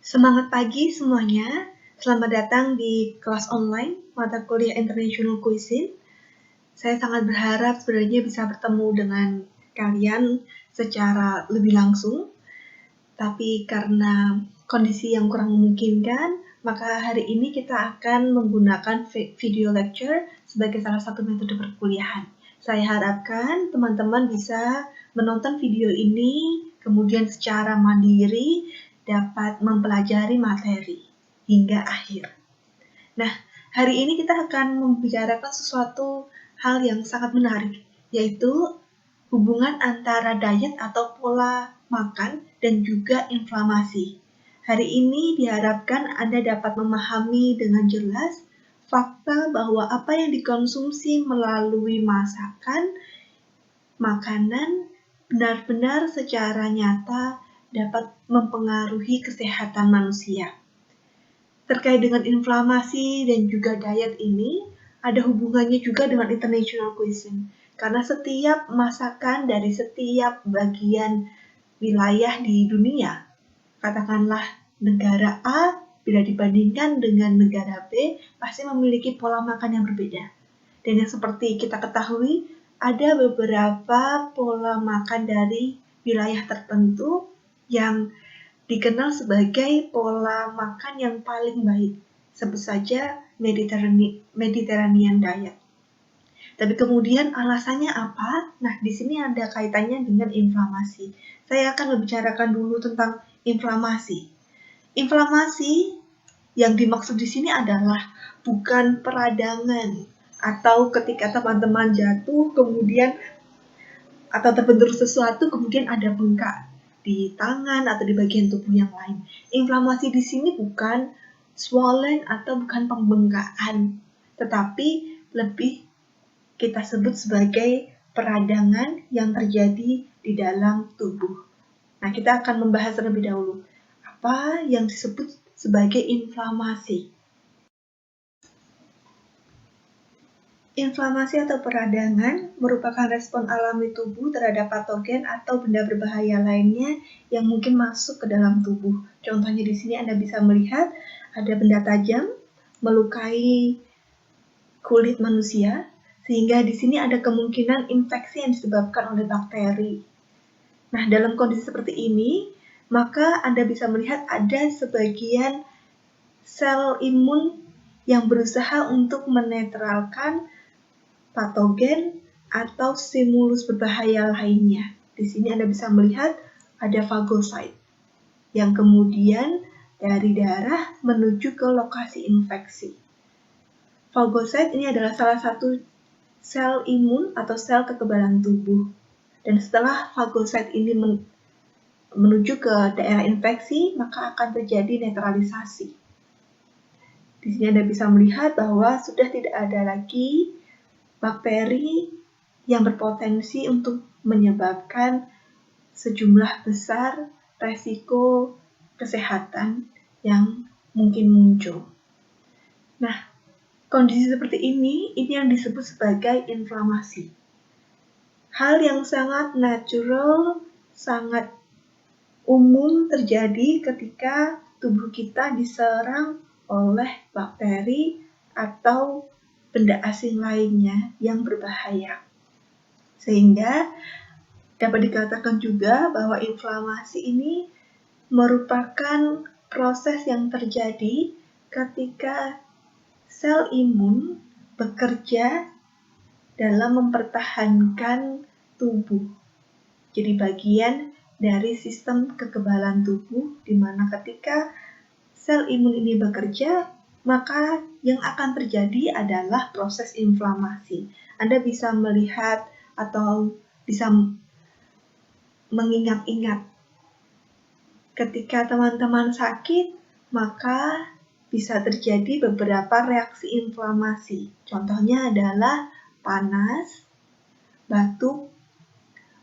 Semangat pagi semuanya, selamat datang di kelas online mata kuliah International Cuisine. Saya sangat berharap sebenarnya bisa bertemu dengan kalian secara lebih langsung, tapi karena kondisi yang kurang memungkinkan, maka hari ini kita akan menggunakan video lecture sebagai salah satu metode perkuliahan. Saya harapkan teman-teman bisa menonton video ini, kemudian secara mandiri dapat mempelajari materi hingga akhir. Nah, hari ini kita akan membicarakan sesuatu hal yang sangat menarik, yaitu hubungan antara diet atau pola makan dan juga inflamasi. Hari ini diharapkan Anda dapat memahami dengan jelas fakta bahwa apa yang dikonsumsi melalui masakan, makanan, benar-benar secara nyata dapat mempengaruhi kesehatan manusia. Terkait dengan inflamasi dan juga diet ini, ada hubungannya juga dengan international cuisine. Karena setiap masakan dari setiap bagian wilayah di dunia, katakanlah negara A, bila dibandingkan dengan negara B, pasti memiliki pola makan yang berbeda. Dan yang seperti kita ketahui, ada beberapa pola makan dari wilayah tertentu yang dikenal sebagai pola makan yang paling baik, sebut saja Mediterranean diet. Tapi kemudian alasannya apa? Nah, di sini ada kaitannya dengan inflamasi. Saya akan membicarakan dulu tentang inflamasi. Inflamasi yang dimaksud di sini adalah bukan peradangan atau ketika teman-teman jatuh kemudian atau terbentur sesuatu kemudian ada bengkak di tangan atau di bagian tubuh yang lain. Inflamasi di sini bukan swollen atau bukan pembengkakan, tetapi lebih kita sebut sebagai peradangan yang terjadi di dalam tubuh. Nah, kita akan membahas terlebih dahulu apa yang disebut sebagai inflamasi. Inflamasi atau peradangan merupakan respon alami tubuh terhadap patogen atau benda berbahaya lainnya yang mungkin masuk ke dalam tubuh. Contohnya di sini Anda bisa melihat ada benda tajam melukai kulit manusia, sehingga di sini ada kemungkinan infeksi yang disebabkan oleh bakteri. Nah, dalam kondisi seperti ini, maka Anda bisa melihat ada sebagian sel imun yang berusaha untuk menetralkan patogen atau stimulus berbahaya lainnya. Di sini Anda bisa melihat ada fagosit yang kemudian dari darah menuju ke lokasi infeksi. Fagosit ini adalah salah satu sel imun atau sel kekebalan tubuh. Dan setelah fagosit ini menuju ke daerah infeksi, maka akan terjadi netralisasi. Di sini Anda bisa melihat bahwa sudah tidak ada lagi bakteri yang berpotensi untuk menyebabkan sejumlah besar resiko kesehatan yang mungkin muncul. Nah, kondisi seperti ini yang disebut sebagai inflamasi. Hal yang sangat natural, sangat umum terjadi ketika tubuh kita diserang oleh bakteri atau benda asing lainnya yang berbahaya. Sehingga dapat dikatakan juga bahwa inflamasi ini merupakan proses yang terjadi ketika sel imun bekerja dalam mempertahankan tubuh. Jadi bagian dari sistem kekebalan tubuh di mana ketika sel imun ini bekerja, maka yang akan terjadi adalah proses inflamasi. Anda bisa melihat atau bisa mengingat-ingat ketika teman-teman sakit, maka bisa terjadi beberapa reaksi inflamasi. Contohnya adalah panas, batuk,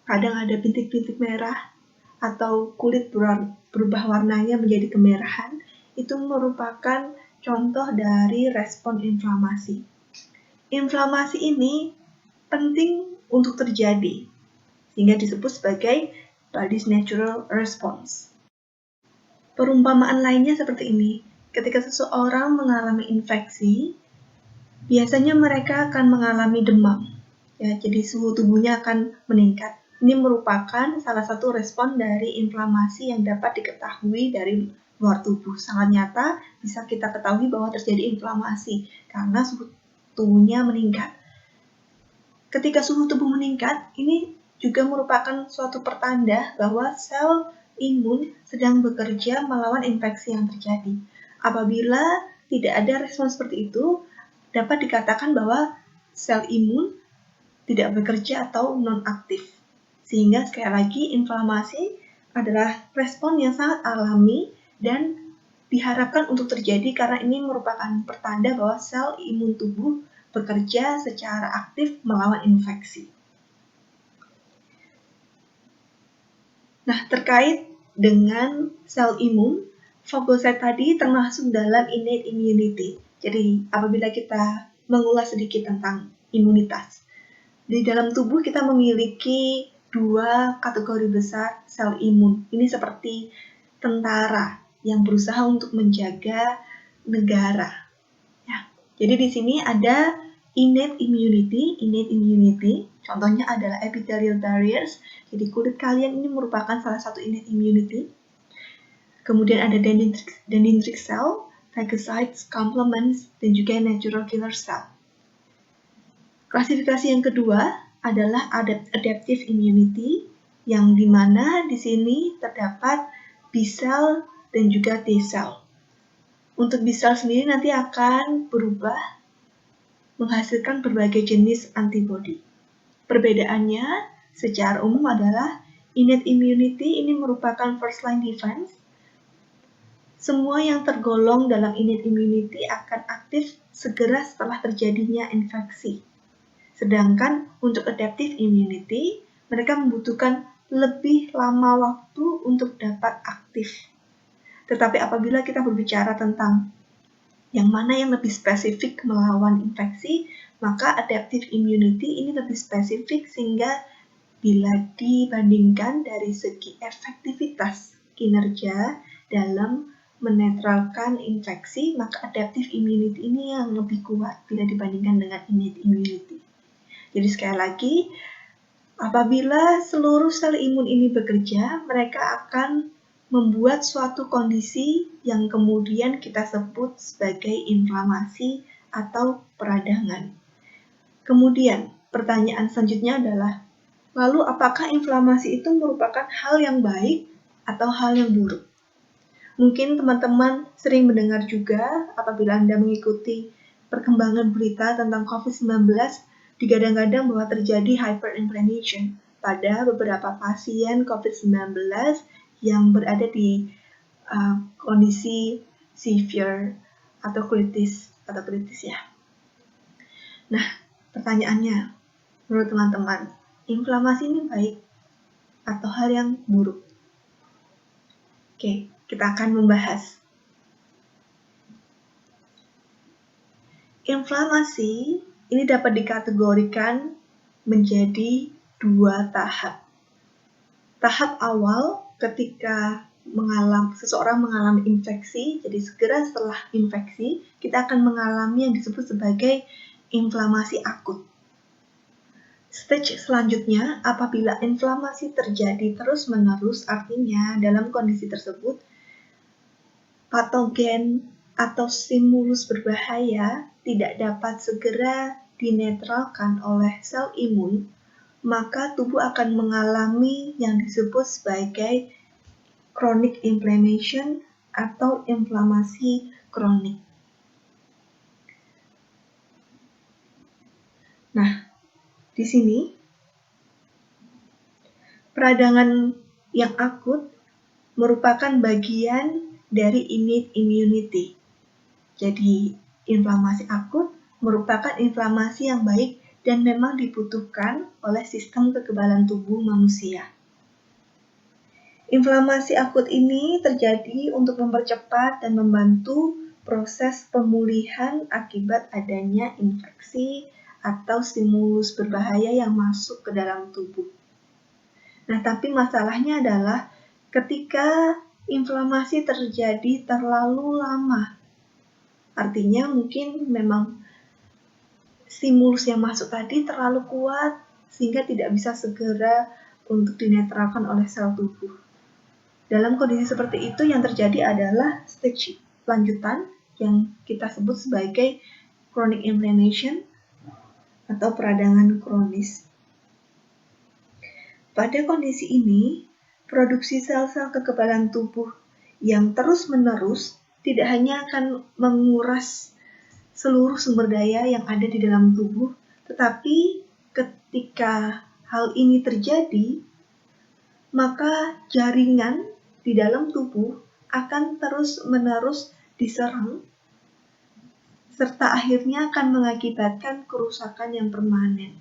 kadang ada bintik-bintik merah, atau kulit berubah warnanya menjadi kemerahan. Itu merupakan contoh dari respon inflamasi. Inflamasi ini penting untuk terjadi, sehingga disebut sebagai body's natural response. Perumpamaan lainnya seperti ini. Ketika seseorang mengalami infeksi, biasanya mereka akan mengalami demam. Ya, jadi suhu tubuhnya akan meningkat. Ini merupakan salah satu respon dari inflamasi yang dapat diketahui dari luar tubuh. Sangat nyata bisa kita ketahui bahwa terjadi inflamasi karena suhu tubuhnya meningkat. Ketika suhu tubuh meningkat, ini juga merupakan suatu pertanda bahwa sel imun sedang bekerja melawan infeksi yang terjadi. Apabila tidak ada respon seperti itu, dapat dikatakan bahwa sel imun tidak bekerja atau non-aktif. Sehingga sekali lagi inflamasi adalah respon yang sangat alami dan diharapkan untuk terjadi karena ini merupakan pertanda bahwa sel imun tubuh bekerja secara aktif melawan infeksi. Nah, terkait dengan sel imun, fokuset tadi termasuk dalam innate immunity. Jadi, apabila kita mengulas sedikit tentang imunitas, di dalam tubuh kita memiliki dua kategori besar sel imun. Ini seperti tentara yang berusaha untuk menjaga negara. Ya, jadi di sini ada innate immunity, contohnya adalah epithelial barriers. Jadi kulit kalian ini merupakan salah satu innate immunity. Kemudian ada dendritic cell, phagocytes, complements, dan juga natural killer cell. Klasifikasi yang kedua adalah adaptive immunity, yang dimana di sini terdapat B cell dan juga T cell. Untuk B cell sendiri nanti akan berubah menghasilkan berbagai jenis antibodi. Perbedaannya secara umum adalah innate immunity ini merupakan first line defense. Semua yang tergolong dalam innate immunity akan aktif segera setelah terjadinya infeksi. Sedangkan untuk adaptive immunity, mereka membutuhkan lebih lama waktu untuk dapat aktif. Tetapi apabila kita berbicara tentang yang mana yang lebih spesifik melawan infeksi, maka adaptive immunity ini lebih spesifik sehingga bila dibandingkan dari segi efektivitas kinerja dalam menetralkan infeksi, maka adaptive immunity ini yang lebih kuat bila dibandingkan dengan innate immunity. Jadi sekali lagi, apabila seluruh sel imun ini bekerja, mereka akan membuat suatu kondisi yang kemudian kita sebut sebagai inflamasi atau peradangan. Kemudian, pertanyaan selanjutnya adalah, lalu apakah inflamasi itu merupakan hal yang baik atau hal yang buruk? Mungkin teman-teman sering mendengar juga apabila Anda mengikuti perkembangan berita tentang COVID-19, digadang-gadang bahwa terjadi hyperinflammation pada beberapa pasien COVID-19 yang berada di kondisi severe atau kritis ya. Nah, pertanyaannya, menurut teman-teman, inflamasi ini baik atau hal yang buruk? Oke, kita akan membahas. Inflamasi ini dapat dikategorikan menjadi dua tahap. Tahap awal ketika seseorang mengalami infeksi, jadi segera setelah infeksi, kita akan mengalami yang disebut sebagai inflamasi akut. Stage selanjutnya, apabila inflamasi terjadi terus-menerus, artinya dalam kondisi tersebut, patogen atau stimulus berbahaya tidak dapat segera dinetralkan oleh sel imun, maka tubuh akan mengalami yang disebut sebagai chronic inflammation atau inflamasi kronik. Nah, di sini peradangan yang akut merupakan bagian dari innate immunity. Jadi, inflamasi akut merupakan inflamasi yang baik dan memang dibutuhkan oleh sistem kekebalan tubuh manusia. Inflamasi akut ini terjadi untuk mempercepat dan membantu proses pemulihan akibat adanya infeksi atau stimulus berbahaya yang masuk ke dalam tubuh. Nah, tapi masalahnya adalah ketika inflamasi terjadi terlalu lama. Artinya mungkin memang stimulus yang masuk tadi terlalu kuat sehingga tidak bisa segera untuk dinetralkan oleh sel tubuh. Dalam kondisi seperti itu yang terjadi adalah stage lanjutan yang kita sebut sebagai chronic inflammation atau peradangan kronis. Pada kondisi ini, produksi sel-sel kekebalan tubuh yang terus-menerus tidak hanya akan menguras seluruh sumber daya yang ada di dalam tubuh, tetapi ketika hal ini terjadi, maka jaringan di dalam tubuh akan terus-menerus diserang, serta akhirnya akan mengakibatkan kerusakan yang permanen.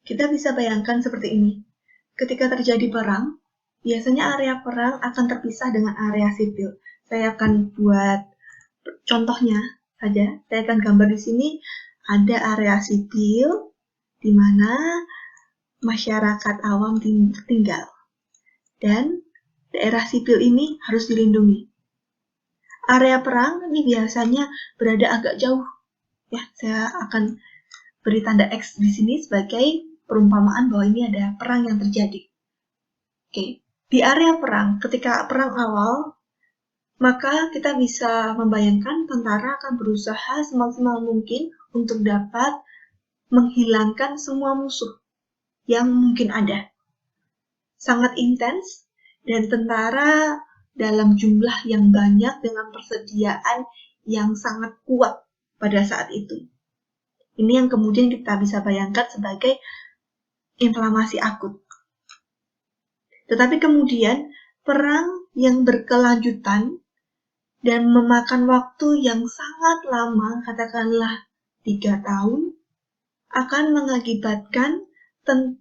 Kita bisa bayangkan seperti ini. Ketika terjadi perang, biasanya area perang akan terpisah dengan area sipil. Saya akan buat contohnya saja. Saya akan gambar di sini ada area sipil di mana masyarakat awam tinggal. Dan daerah sipil ini harus dilindungi. Area perang ini biasanya berada agak jauh. Ya, saya akan beri tanda X di sini sebagai perumpamaan bahwa ini ada perang yang terjadi. Oke, di area perang, ketika perang awal, maka kita bisa membayangkan tentara akan berusaha semaksimal mungkin untuk dapat menghilangkan semua musuh yang mungkin ada. Sangat intens, dan tentara dalam jumlah yang banyak dengan persediaan yang sangat kuat pada saat itu. Ini yang kemudian kita bisa bayangkan sebagai inflamasi akut. Tetapi kemudian perang yang berkelanjutan dan memakan waktu yang sangat lama, katakanlah 3 tahun, akan mengakibatkan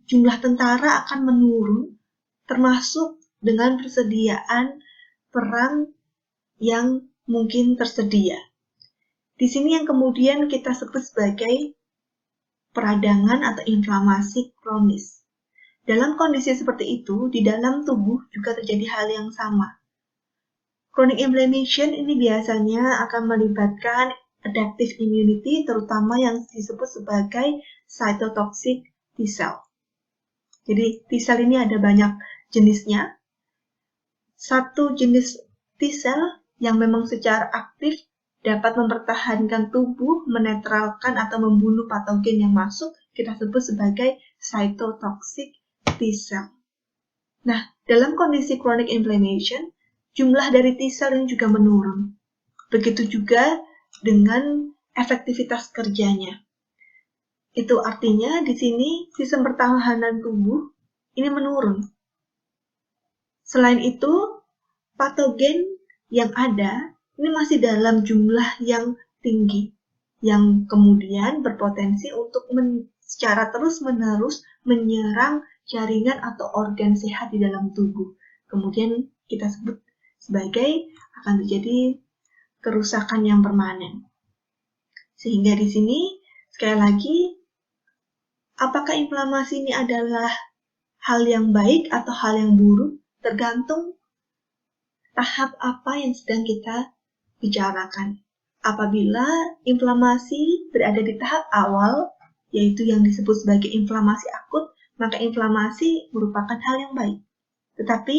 jumlah tentara akan menurun, termasuk dengan persediaan perang yang mungkin tersedia. Di sini yang kemudian kita sebut sebagai peradangan atau inflamasi kronis. Dalam kondisi seperti itu, di dalam tubuh juga terjadi hal yang sama. Chronic inflammation ini biasanya akan melibatkan adaptive immunity, terutama yang disebut sebagai cytotoxic T-cell. Jadi T-cell ini ada banyak jenisnya. Satu jenis T-cell yang memang secara aktif dapat mempertahankan tubuh, menetralkan atau membunuh patogen yang masuk, kita sebut sebagai cytotoxic T-cell. Nah, dalam kondisi chronic inflammation, jumlah dari T-cell ini juga menurun. Begitu juga dengan efektivitas kerjanya. Itu artinya di sini sistem pertahanan tubuh ini menurun. Selain itu, patogen yang ada ini masih dalam jumlah yang tinggi, yang kemudian berpotensi untuk secara terus-menerus menyerang jaringan atau organ sehat di dalam tubuh. Kemudian kita sebut sebagai akan terjadi kerusakan yang permanen. Sehingga di sini, sekali lagi, apakah inflamasi ini adalah hal yang baik atau hal yang buruk? Tergantung tahap apa yang sedang kita bicarakan. Apabila inflamasi berada di tahap awal, yaitu yang disebut sebagai inflamasi akut, maka inflamasi merupakan hal yang baik. Tetapi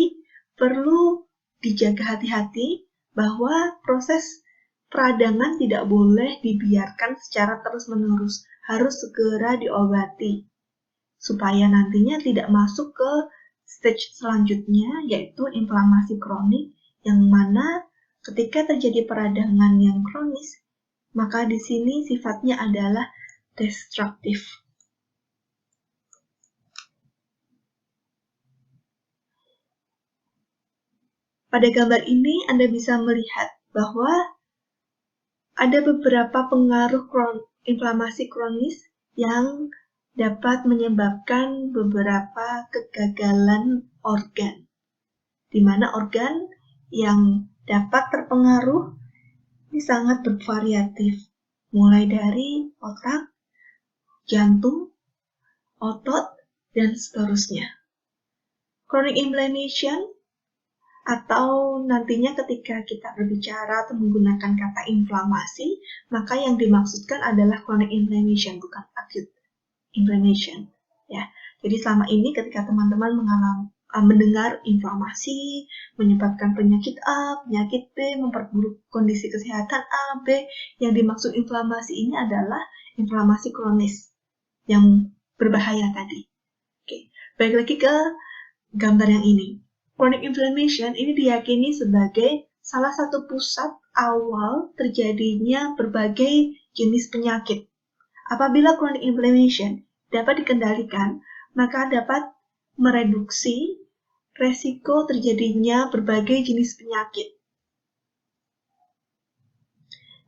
perlu dijaga hati-hati bahwa proses peradangan tidak boleh dibiarkan secara terus-menerus, harus segera diobati supaya nantinya tidak masuk ke stage selanjutnya, yaitu inflamasi kronik, yang mana ketika terjadi peradangan yang kronis, maka di sini sifatnya adalah destruktif. Pada gambar ini Anda bisa melihat bahwa ada beberapa pengaruh inflamasi kronis yang dapat menyebabkan beberapa kegagalan organ, di mana organ yang dapat terpengaruh ini sangat bervariatif, mulai dari otak, jantung, otot, dan seterusnya. Chronic inflammation, atau nantinya ketika kita berbicara atau menggunakan kata inflamasi, maka yang dimaksudkan adalah chronic inflammation, bukan acute inflammation. Ya, jadi selama ini ketika teman-teman mendengar inflamasi menyebabkan penyakit A, penyakit B, memperburuk kondisi kesehatan A, B, yang dimaksud inflamasi ini adalah inflamasi kronis yang berbahaya tadi. Oke, balik lagi ke gambar yang ini. Chronic inflammation ini diyakini sebagai salah satu pusat awal terjadinya berbagai jenis penyakit. Apabila chronic inflammation dapat dikendalikan, maka dapat mereduksi resiko terjadinya berbagai jenis penyakit.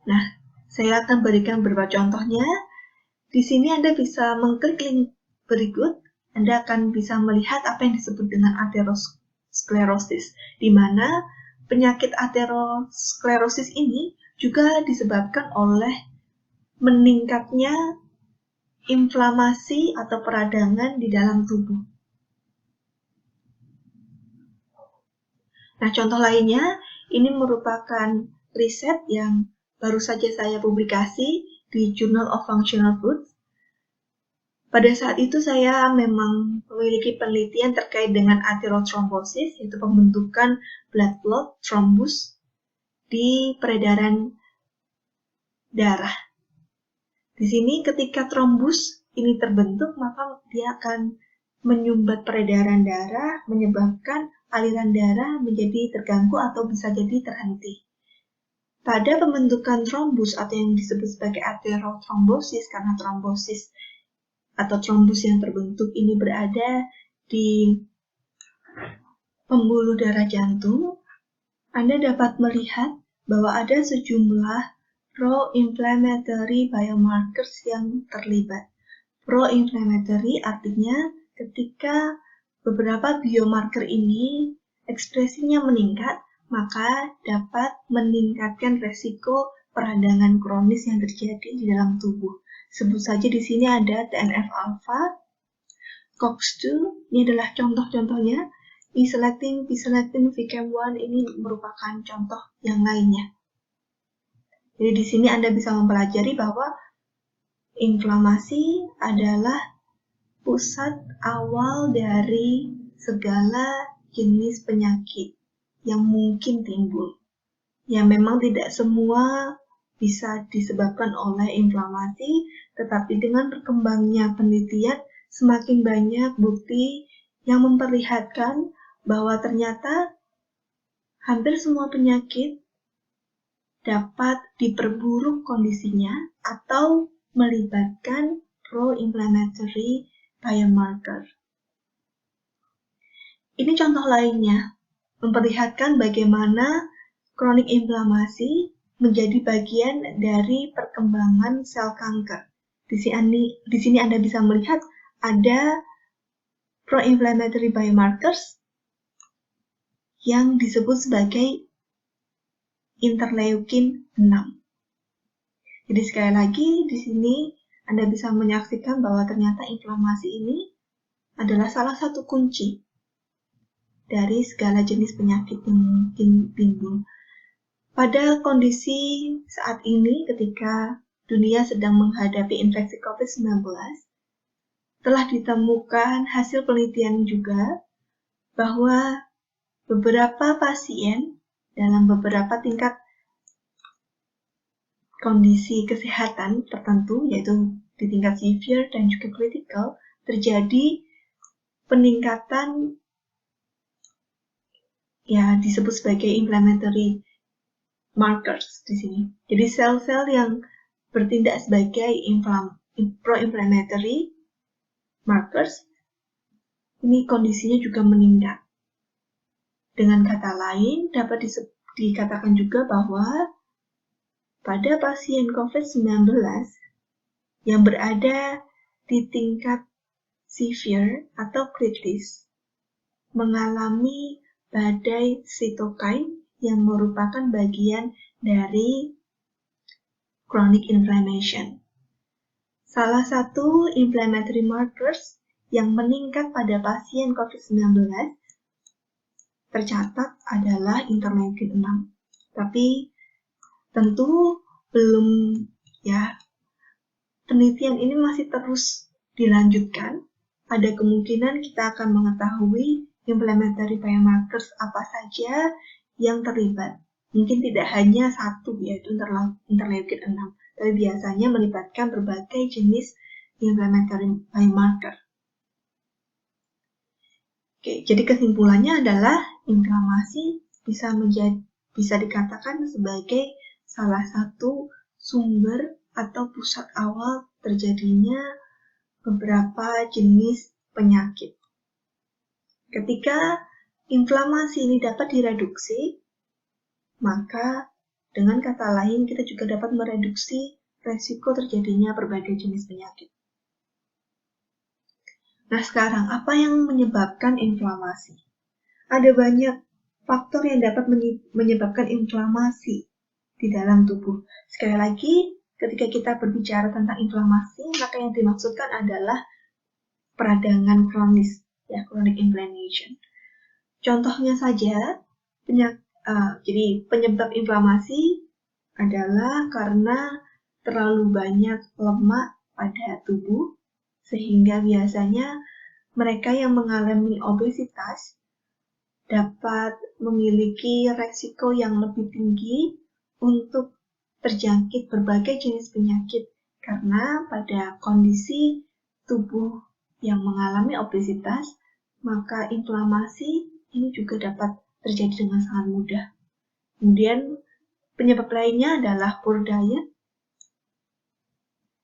Nah, saya akan berikan beberapa contohnya. Di sini Anda bisa mengklik link berikut. Anda akan bisa melihat apa yang disebut dengan aterosklerosis, di mana penyakit aterosklerosis ini juga disebabkan oleh meningkatnya inflamasi atau peradangan di dalam tubuh. Nah, contoh lainnya, ini merupakan riset yang baru saja saya publikasi di Journal of Functional Foods. Pada saat itu saya memang memiliki penelitian terkait dengan atherothrombosis, yaitu pembentukan blood clot thrombus di peredaran darah. Di sini ketika thrombus ini terbentuk, maka dia akan menyumbat peredaran darah, menyebabkan aliran darah menjadi terganggu atau bisa jadi terhenti. Pada pembentukan thrombus atau yang disebut sebagai atherothrombosis, karena trombosis atau trombus yang terbentuk ini berada di pembuluh darah jantung, Anda dapat melihat bahwa ada sejumlah pro-inflammatory biomarkers yang terlibat. Pro-inflammatory artinya ketika beberapa biomarker ini ekspresinya meningkat, maka dapat meningkatkan resiko peradangan kronis yang terjadi di dalam tubuh. Sebut saja di sini ada TNF-alpha, COX-2, ini adalah contoh-contohnya. E-selectin, P-selectin, VCAM1 ini merupakan contoh yang lainnya. Jadi di sini Anda bisa mempelajari bahwa inflamasi adalah pusat awal dari segala jenis penyakit yang mungkin timbul. Ya, memang tidak semua bisa disebabkan oleh inflamasi, tetapi dengan berkembangnya penelitian, semakin banyak bukti yang memperlihatkan bahwa ternyata hampir semua penyakit dapat diperburuk kondisinya atau melibatkan pro-inflammatory biomarker. Ini contoh lainnya, memperlihatkan bagaimana kronik inflamasi menjadi bagian dari perkembangan sel kanker. Di sini Anda bisa melihat ada pro-inflammatory biomarkers yang disebut sebagai interleukin 6. Jadi sekali lagi di sini Anda bisa menyaksikan bahwa ternyata inflamasi ini adalah salah satu kunci dari segala jenis penyakit yang mungkin timbul. Pada kondisi saat ini ketika dunia sedang menghadapi infeksi COVID-19, telah ditemukan hasil penelitian juga bahwa beberapa pasien dalam beberapa tingkat kondisi kesehatan tertentu, yaitu di tingkat severe dan juga critical, terjadi peningkatan ya disebut sebagai inflammatory markers di sini. Jadi sel-sel yang bertindak sebagai pro-inflammatory markers, ini kondisinya juga meningkat. Dengan kata lain, dapat dikatakan juga bahwa pada pasien COVID-19 yang berada di tingkat severe atau kritis, mengalami badai sitokin yang merupakan bagian dari chronic inflammation. Salah satu inflammatory markers yang meningkat pada pasien COVID-19 tercatat adalah interleukin 6. Tapi tentu belum penelitian ini masih terus dilanjutkan. Ada kemungkinan kita akan mengetahui inflammatory biomarkers apa saja yang terlibat. Mungkin tidak hanya satu, yaitu interleukin 6, tapi biasanya melibatkan berbagai jenis inflammatory biomarker. Oke, jadi kesimpulannya adalah inflamasi bisa dikatakan sebagai salah satu sumber atau pusat awal terjadinya beberapa jenis penyakit. Ketika inflamasi ini dapat direduksi, maka dengan kata lain kita juga dapat mereduksi resiko terjadinya berbagai jenis penyakit. Nah, sekarang apa yang menyebabkan inflamasi? Ada banyak faktor yang dapat menyebabkan inflamasi di dalam tubuh. Sekali lagi, ketika kita berbicara tentang inflamasi, maka yang dimaksudkan adalah peradangan kronis, chronic inflammation. Contohnya saja, jadi penyebab inflamasi adalah karena terlalu banyak lemak pada tubuh, sehingga biasanya mereka yang mengalami obesitas dapat memiliki resiko yang lebih tinggi untuk terjangkit berbagai jenis penyakit, karena pada kondisi tubuh yang mengalami obesitas, maka inflamasi ini juga dapat terjadi dengan sangat mudah. Kemudian penyebab lainnya adalah poor diet,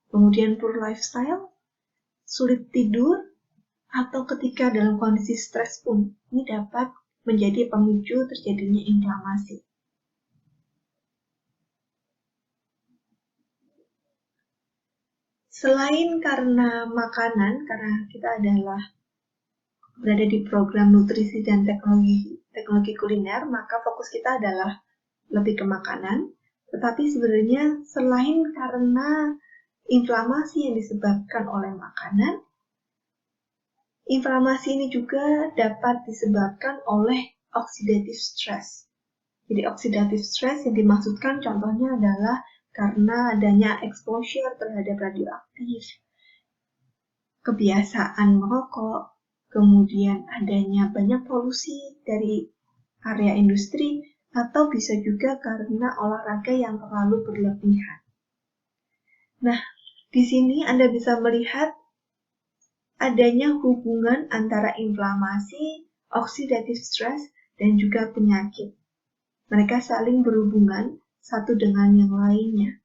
kemudian poor lifestyle, sulit tidur, atau ketika dalam kondisi stres pun ini dapat menjadi pemicu terjadinya inflamasi. Selain karena makanan, karena kita adalah berada di program nutrisi dan teknologi kuliner, maka fokus kita adalah lebih ke makanan. Tetapi sebenarnya selain karena inflamasi yang disebabkan oleh makanan, inflamasi ini juga dapat disebabkan oleh oxidative stress. Jadi oxidative stress yang dimaksudkan contohnya adalah karena adanya exposure terhadap radioaktif, kebiasaan merokok, kemudian adanya banyak polusi dari area industri, atau bisa juga karena olahraga yang terlalu berlebihan. Nah, di sini Anda bisa melihat adanya hubungan antara inflamasi, oxidative stress, dan juga penyakit. Mereka saling berhubungan satu dengan yang lainnya,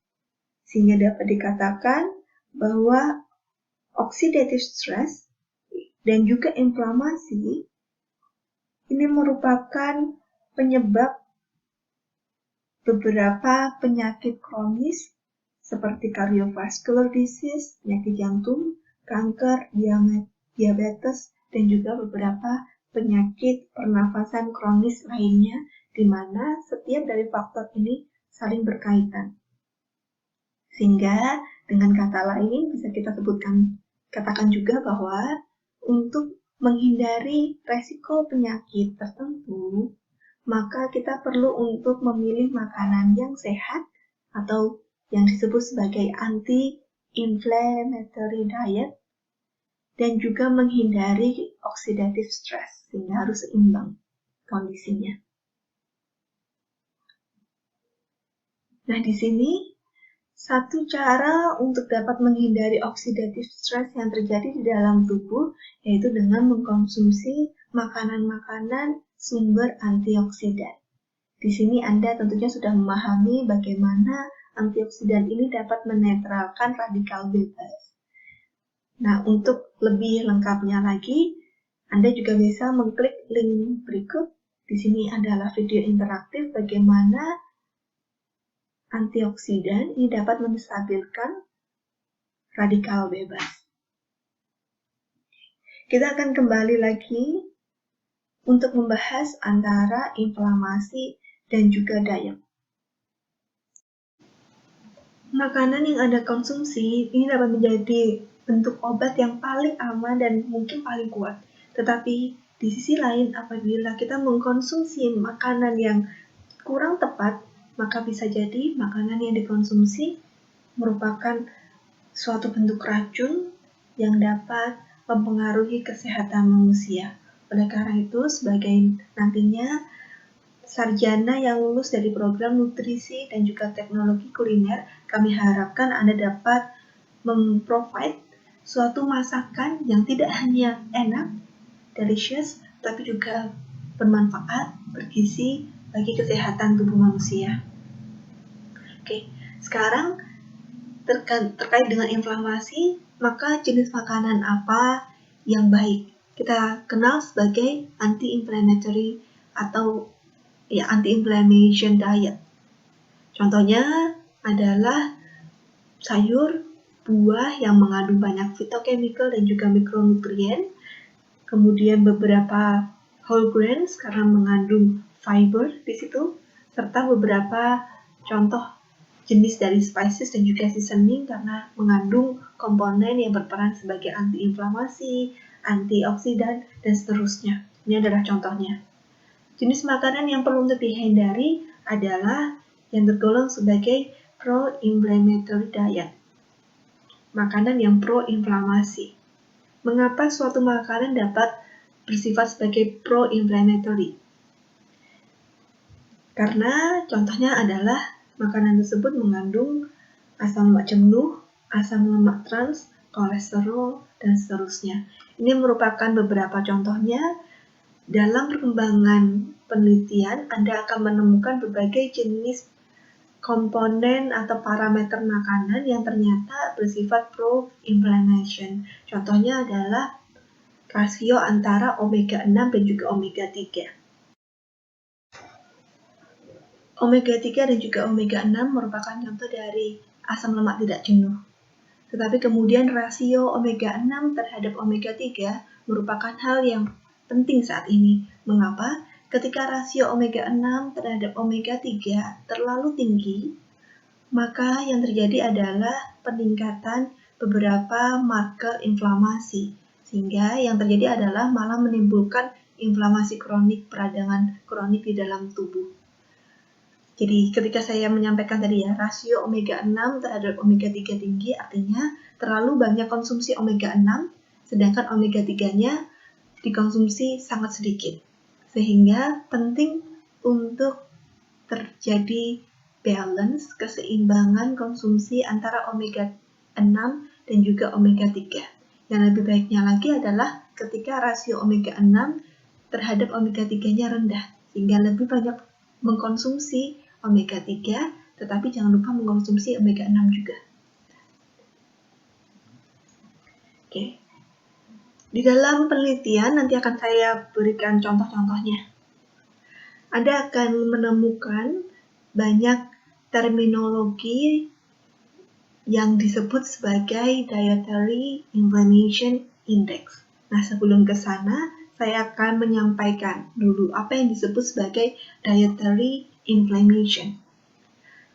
sehingga dapat dikatakan bahwa oxidative stress dan juga inflamasi ini merupakan penyebab beberapa penyakit kronis seperti cardiovascular disease, penyakit jantung, kanker, diabetes, dan juga beberapa penyakit pernafasan kronis lainnya, di mana setiap dari faktor ini saling berkaitan. Sehingga dengan kata lain bisa kita katakan juga bahwa untuk menghindari resiko penyakit tertentu, maka kita perlu untuk memilih makanan yang sehat atau yang disebut sebagai anti-inflammatory diet, dan juga menghindari oxidative stress, sehingga harus seimbang kondisinya. Nah, di sini satu cara untuk dapat menghindari oxidative stress yang terjadi di dalam tubuh yaitu dengan mengkonsumsi makanan-makanan sumber antioksidan. Di sini Anda tentunya sudah memahami bagaimana antioksidan ini dapat menetralkan radikal bebas. Nah, untuk lebih lengkapnya lagi, Anda juga bisa mengklik link berikut. Di sini adalah video interaktif bagaimana antioksidan ini dapat menstabilkan radikal bebas. Kita akan kembali lagi untuk membahas antara inflamasi dan juga diet. Makanan yang Anda konsumsi ini dapat menjadi bentuk obat yang paling aman dan mungkin paling kuat. Tetapi Di sisi lain, apabila kita mengkonsumsi makanan yang kurang tepat, maka bisa jadi makanan yang dikonsumsi merupakan suatu bentuk racun yang dapat mempengaruhi kesehatan manusia. Oleh karena itu, sebagai nantinya sarjana yang lulus dari program nutrisi dan juga teknologi kuliner, kami harapkan Anda dapat memprovide suatu masakan yang tidak hanya enak, delicious, tapi juga bermanfaat, bergizi bagi kesehatan tubuh manusia. Oke, sekarang terkait dengan inflamasi, maka jenis makanan apa yang baik? Kita kenal sebagai anti-inflammatory atau anti-inflammation diet. Contohnya adalah sayur, buah yang mengandung banyak phytochemical dan juga mikronutrien, kemudian beberapa whole grains karena mengandung fiber di situ, serta beberapa contoh jenis dari spices dan juga seasoning karena mengandung komponen yang berperan sebagai anti-inflamasi, antioksidan, dan seterusnya. Ini adalah contohnya. Jenis makanan yang perlu untuk dihindari adalah yang tergolong sebagai pro-inflammatory diet. Makanan yang pro-inflamasi. Mengapa suatu makanan dapat bersifat sebagai pro-inflammatory? Karena contohnya adalah makanan tersebut mengandung asam lemak jenuh, asam lemak trans, kolesterol, dan seterusnya. Ini merupakan beberapa contohnya. Dalam perkembangan penelitian, Anda akan menemukan berbagai jenis komponen atau parameter makanan yang ternyata bersifat pro-inflammation. Contohnya adalah rasio antara omega 6 dan juga omega 3. Omega 3 dan juga omega 6 merupakan contoh dari asam lemak tidak jenuh. Tetapi kemudian rasio omega 6 terhadap omega 3 merupakan hal yang penting saat ini. Mengapa? Ketika rasio omega 6 terhadap omega 3 terlalu tinggi, maka yang terjadi adalah peningkatan beberapa marker inflamasi. Sehingga yang terjadi adalah malah menimbulkan inflamasi kronik, peradangan kronik di dalam tubuh. Jadi ketika saya menyampaikan tadi rasio omega 6 terhadap omega 3 tinggi, artinya terlalu banyak konsumsi omega 6, sedangkan omega 3-nya dikonsumsi sangat sedikit. Sehingga penting untuk terjadi balance, keseimbangan konsumsi antara omega 6 dan juga omega 3. Yang lebih baiknya lagi adalah ketika rasio omega 6 terhadap omega 3-nya rendah, sehingga lebih banyak mengkonsumsi omega 3, tetapi jangan lupa mengkonsumsi omega 6 juga. Oke. Di dalam penelitian nanti akan saya berikan contoh-contohnya. Anda akan menemukan banyak terminologi yang disebut sebagai Dietary Inflammation Index. Nah, sebelum ke sana, saya akan menyampaikan dulu apa yang disebut sebagai Dietary Inflammation.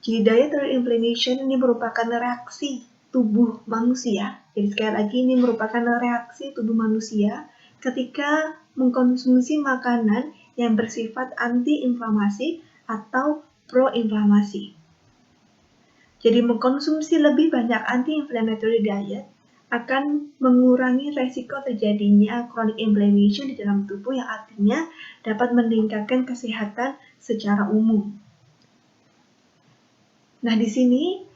Jadi, Dietary Inflammation ini merupakan reaksi tubuh manusia. Jadi sekali lagi ini merupakan reaksi tubuh manusia ketika mengkonsumsi makanan yang bersifat anti-inflamasi atau pro-inflamasi. Jadi mengkonsumsi lebih banyak anti-inflammatory diet akan mengurangi resiko terjadinya chronic inflammation di dalam tubuh yang artinya dapat meningkatkan kesehatan secara umum. Nah, di sini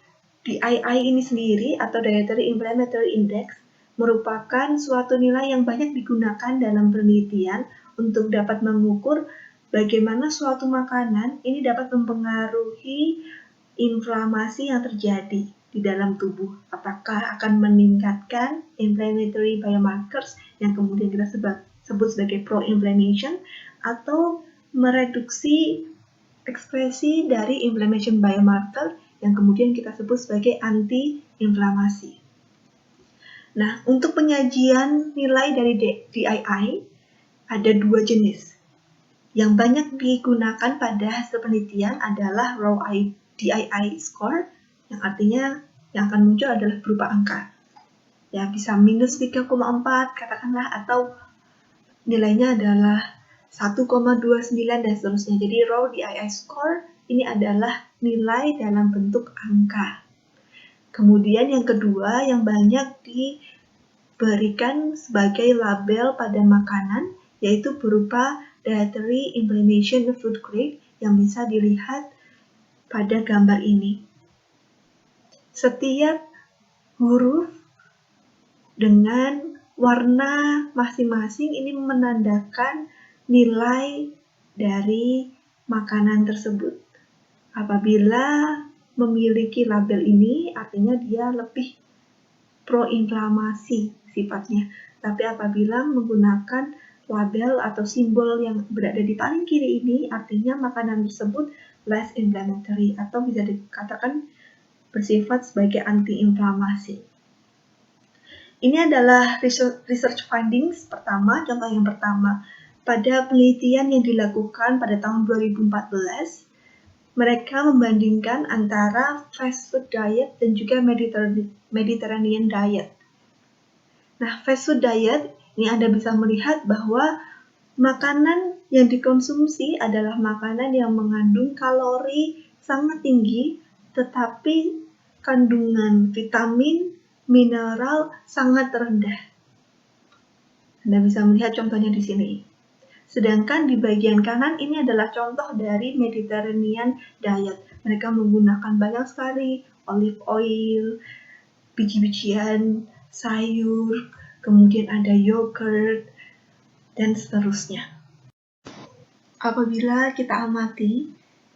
DII ini sendiri atau Dietary Inflammatory Index merupakan suatu nilai yang banyak digunakan dalam penelitian untuk dapat mengukur bagaimana suatu makanan ini dapat mempengaruhi inflamasi yang terjadi di dalam tubuh. Apakah akan meningkatkan inflammatory biomarkers yang kemudian kita sebut sebagai pro-inflammation atau mereduksi ekspresi dari inflammation biomarker yang kemudian kita sebut sebagai anti-inflamasi. Nah, untuk penyajian nilai dari DII ada dua jenis. Yang banyak digunakan pada hasil penelitian adalah raw DII score, yang artinya yang akan muncul adalah berupa angka. Ya, bisa minus 3,4 katakanlah, atau nilainya adalah 1,29 dan seterusnya. Jadi raw DII score ini adalah nilai dalam bentuk angka. Kemudian yang kedua yang banyak diberikan sebagai label pada makanan yaitu berupa dietary implementation food grade yang bisa dilihat pada gambar ini. Setiap huruf dengan warna masing-masing ini menandakan nilai dari makanan tersebut. Apabila memiliki label ini, artinya dia lebih proinflamasi sifatnya. Tapi apabila menggunakan label atau simbol yang berada di paling kiri ini, artinya makanan tersebut less inflammatory atau bisa dikatakan bersifat sebagai anti-inflamasi. Ini adalah research findings pertama, contoh yang pertama. Pada penelitian yang dilakukan pada tahun 2014, mereka membandingkan antara fast food diet dan juga Mediterranean diet. Nah, fast food diet, ini Anda bisa melihat bahwa makanan yang dikonsumsi adalah makanan yang mengandung kalori sangat tinggi, tetapi kandungan vitamin, mineral sangat rendah. Anda bisa melihat contohnya di sini. Sedangkan di bagian kanan ini adalah contoh dari Mediterranean diet. Mereka menggunakan banyak sekali olive oil, biji-bijian, sayur, kemudian ada yogurt, dan seterusnya. Apabila kita amati,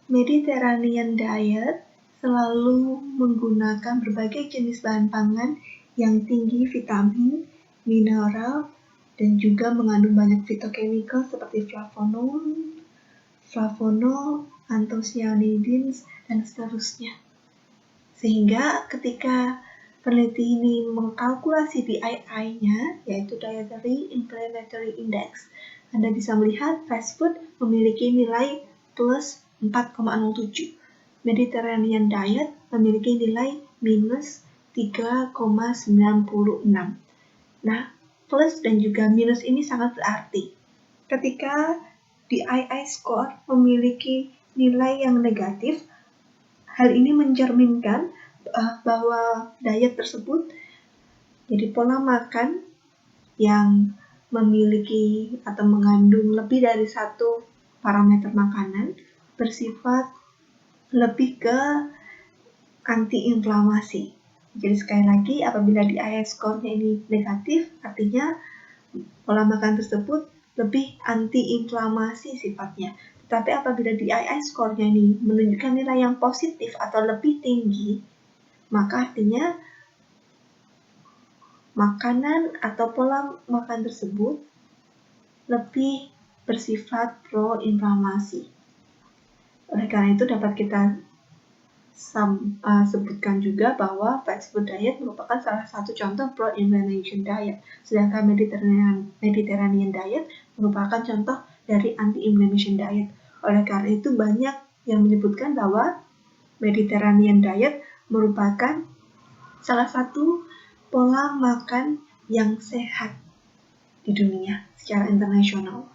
Mediterranean diet selalu menggunakan berbagai jenis bahan pangan yang tinggi vitamin, mineral, dan juga mengandung banyak phytochemical seperti flavonol, anthocyanidins, dan seterusnya. Sehingga ketika peneliti ini mengkalkulasi DII-nya, yaitu Dietary Inflammatory Index, Anda bisa melihat fast food memiliki nilai plus 4,07. Mediterranean diet memiliki nilai minus 3,96. Nah, plus dan juga minus ini sangat berarti. Ketika DII score memiliki nilai yang negatif, hal ini mencerminkan bahwa diet tersebut jadi pola makan yang memiliki atau mengandung lebih dari satu parameter makanan bersifat lebih ke anti-inflamasi. Jadi sekali lagi, apabila DII score-nya ini negatif, artinya pola makan tersebut lebih anti-inflamasi sifatnya. Tetapi apabila DII score-nya ini menunjukkan nilai yang positif atau lebih tinggi, maka artinya makanan atau pola makan tersebut lebih bersifat pro-inflamasi. Oleh karena itu dapat kita sebutkan juga bahwa fast food diet merupakan salah satu contoh pro-inflammation diet, sedangkan Mediterranean diet merupakan contoh dari anti-inflammation diet. Oleh karena itu banyak yang menyebutkan bahwa Mediterranean diet merupakan salah satu pola makan yang sehat di dunia secara internasional.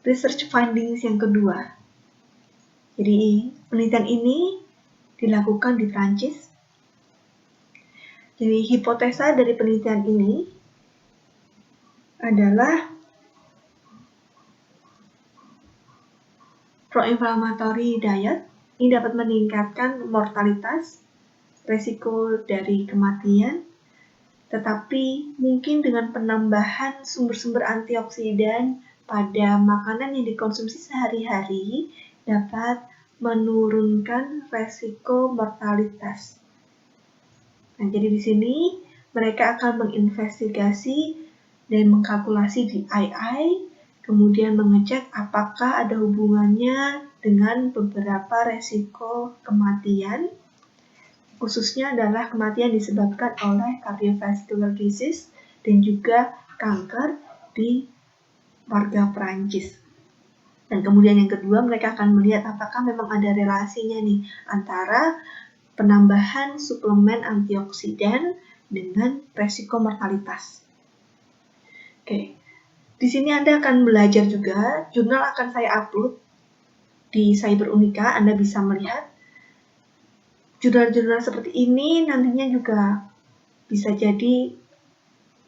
Research findings yang kedua. Jadi penelitian ini dilakukan di Prancis. Jadi hipotesa dari penelitian ini adalah pro-inflammatory diet ini dapat meningkatkan mortalitas, resiko dari kematian, tetapi mungkin dengan penambahan sumber-sumber antioksidan pada makanan yang dikonsumsi sehari-hari dapat menurunkan resiko mortalitas. Nah, jadi di sini mereka akan menginvestigasi dan mengkalkulasi DII, kemudian mengecek apakah ada hubungannya dengan beberapa resiko kematian, khususnya adalah kematian disebabkan oleh cardiovascular disease dan juga kanker di warga Prancis. Dan kemudian yang kedua, mereka akan melihat apakah memang ada relasinya nih antara penambahan suplemen antioksidan dengan resiko mortalitas. Oke, Di sini Anda akan belajar juga, jurnal akan saya upload di Cyber Unika. Anda bisa melihat jurnal-jurnal seperti ini nantinya juga bisa jadi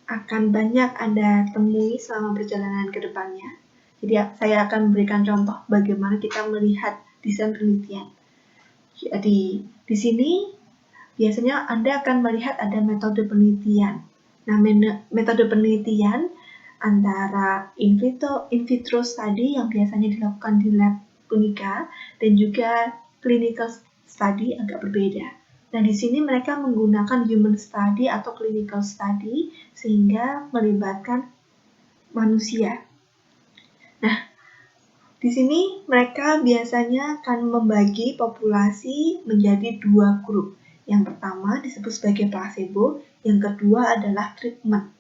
akan banyak Anda temui selama perjalanan ke depannya. Jadi saya akan memberikan contoh bagaimana kita melihat desain penelitian. Jadi di sini biasanya Anda akan melihat ada metode penelitian. Nah, metode penelitian antara in vitro study yang biasanya dilakukan di lab Unika dan juga clinical study agak berbeda. Nah, di sini mereka menggunakan human study atau clinical study sehingga melibatkan manusia. Nah, di sini mereka biasanya akan membagi populasi menjadi 2 grup. Yang pertama disebut sebagai placebo, yang kedua adalah treatment.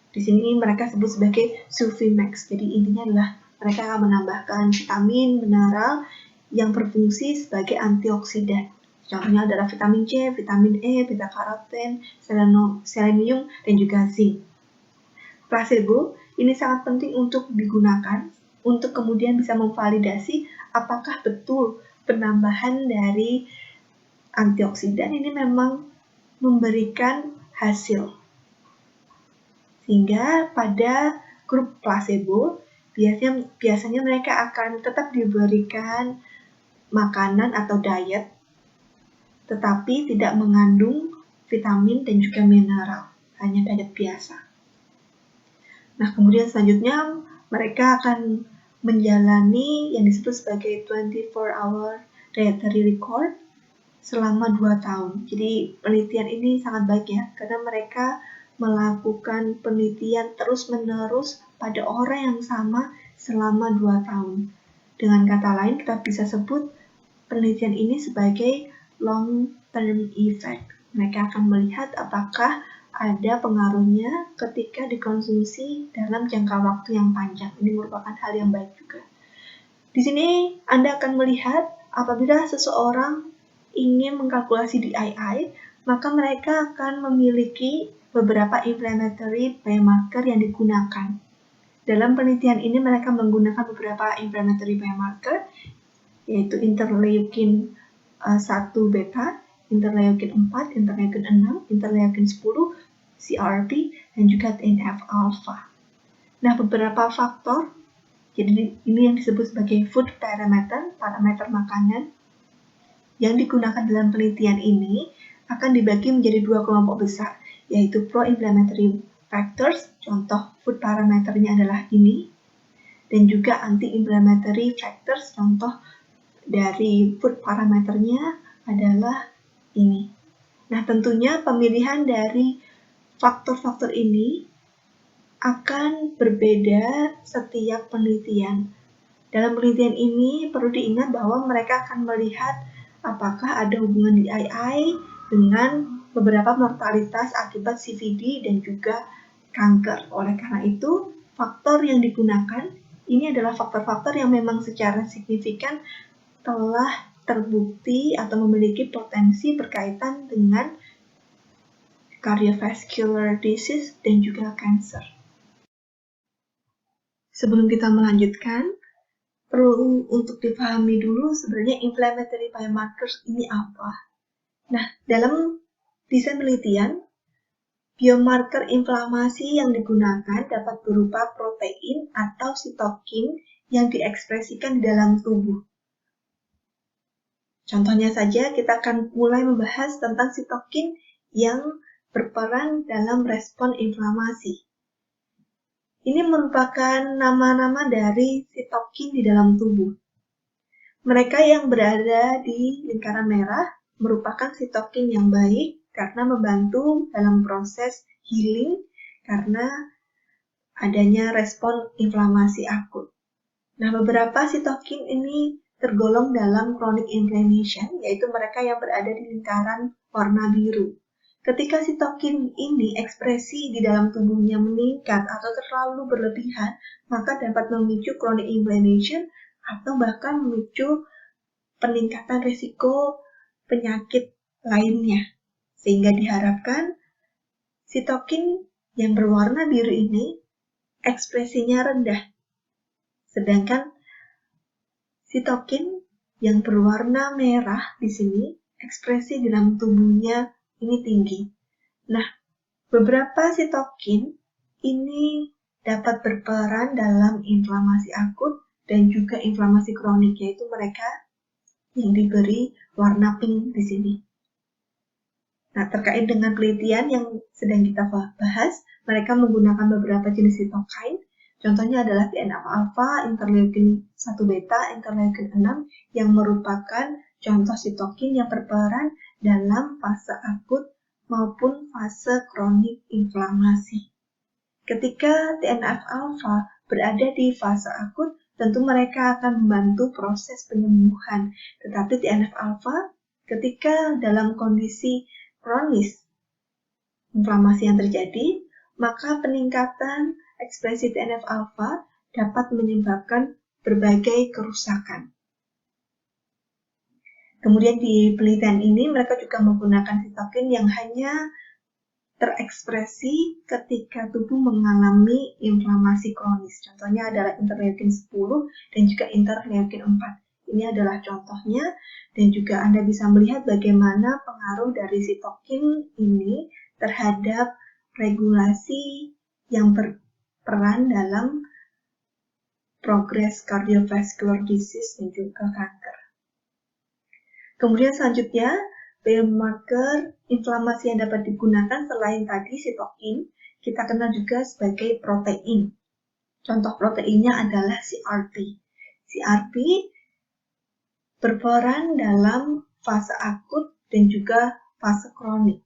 Di sini mereka sebut sebagai Suvemax. Jadi intinya adalah mereka akan menambahkan vitamin, mineral yang berfungsi sebagai antioksidan. Contohnya adalah vitamin C, vitamin E, beta-karoten, selenium, dan juga zinc. Placebo ini sangat penting untuk digunakan untuk kemudian bisa memvalidasi apakah betul penambahan dari antioksidan ini memang memberikan hasil. Sehingga pada grup placebo biasanya mereka akan tetap diberikan makanan atau diet tetapi tidak mengandung vitamin dan juga mineral, hanya diet biasa. Nah, kemudian selanjutnya mereka akan menjalani yang disebut sebagai 24-hour dietary record selama 2 tahun. Jadi penelitian ini sangat baik ya, karena mereka melakukan penelitian terus-menerus pada orang yang sama selama 2 tahun. Dengan kata lain, kita bisa sebut penelitian ini sebagai long-term effect. Mereka akan melihat apakah ada pengaruhnya ketika dikonsumsi dalam jangka waktu yang panjang. Ini merupakan hal yang baik juga. Di sini Anda akan melihat apabila seseorang ingin mengkalkulasi DII, maka mereka akan memiliki beberapa inflammatory biomarker yang digunakan. Dalam penelitian ini mereka menggunakan beberapa inflammatory biomarker, yaitu interleukin 1 beta, interleukin 4, interleukin 6, interleukin 10, CRP, dan juga TNF-alpha. Nah, beberapa faktor, jadi ini yang disebut sebagai food parameter, parameter makanan, yang digunakan dalam penelitian ini akan dibagi menjadi 2 kelompok besar, yaitu pro-inflammatory factors, contoh food parameternya adalah ini, dan juga anti-inflammatory factors, contoh dari food parameternya adalah ini. Nah, tentunya pemilihan dari faktor-faktor ini akan berbeda setiap penelitian. Dalam penelitian ini perlu diingat bahwa mereka akan melihat apakah ada hubungan DII dengan beberapa mortalitas akibat CVD dan juga kanker. Oleh karena itu, faktor yang digunakan ini adalah faktor-faktor yang memang secara signifikan telah terbukti atau memiliki potensi berkaitan dengan cardiovascular disease dan juga cancer. Sebelum kita melanjutkan, perlu untuk dipahami dulu sebenarnya inflammatory biomarkers ini apa. Nah, dalam desain penelitian, biomarker inflamasi yang digunakan dapat berupa protein atau sitokin yang diekspresikan di dalam tubuh. Contohnya saja, kita akan mulai membahas tentang sitokin yang berperan dalam respon inflamasi. Ini merupakan nama-nama dari sitokin di dalam tubuh. Mereka yang berada di lingkaran merah merupakan sitokin yang baik karena membantu dalam proses healing karena adanya respon inflamasi akut. Nah, beberapa sitokin ini tergolong dalam chronic inflammation, yaitu mereka yang berada di lingkaran warna biru. Ketika sitokin ini ekspresi di dalam tubuhnya meningkat atau terlalu berlebihan, maka dapat memicu chronic inflammation atau bahkan memicu peningkatan risiko penyakit lainnya. Sehingga diharapkan sitokin yang berwarna biru ini ekspresinya rendah. Sedangkan sitokin yang berwarna merah di sini, ekspresi dalam tubuhnya ini tinggi. Nah, beberapa sitokin ini dapat berperan dalam inflamasi akut dan juga inflamasi kronik, yaitu mereka yang diberi warna pink di sini. Nah, terkait dengan penelitian yang sedang kita bahas, mereka menggunakan beberapa jenis sitokin. Contohnya adalah TNF-alpha, interleukin 1 beta, interleukin 6 yang merupakan contoh sitokin yang berperan dalam fase akut maupun fase kronik inflamasi. Ketika TNF-alpha berada di fase akut, tentu mereka akan membantu proses penyembuhan. Tetapi TNF-alpha ketika dalam kondisi kronis inflamasi yang terjadi, maka peningkatan ekspresi TNF-alpha dapat menyebabkan berbagai kerusakan. Kemudian di penelitian ini mereka juga menggunakan sitokin yang hanya terekspresi ketika tubuh mengalami inflamasi kronis. Contohnya adalah interleukin 10 dan juga interleukin 4. Ini adalah contohnya, dan juga Anda bisa melihat bagaimana pengaruh dari sitokin ini terhadap regulasi yang berperan dalam progres cardiovascular disease dan juga kanker. Kemudian selanjutnya, biomarker inflamasi yang dapat digunakan selain tadi sitokin, kita kenal juga sebagai protein. Contoh proteinnya adalah CRP. CRP berperan dalam fase akut dan juga fase kronik.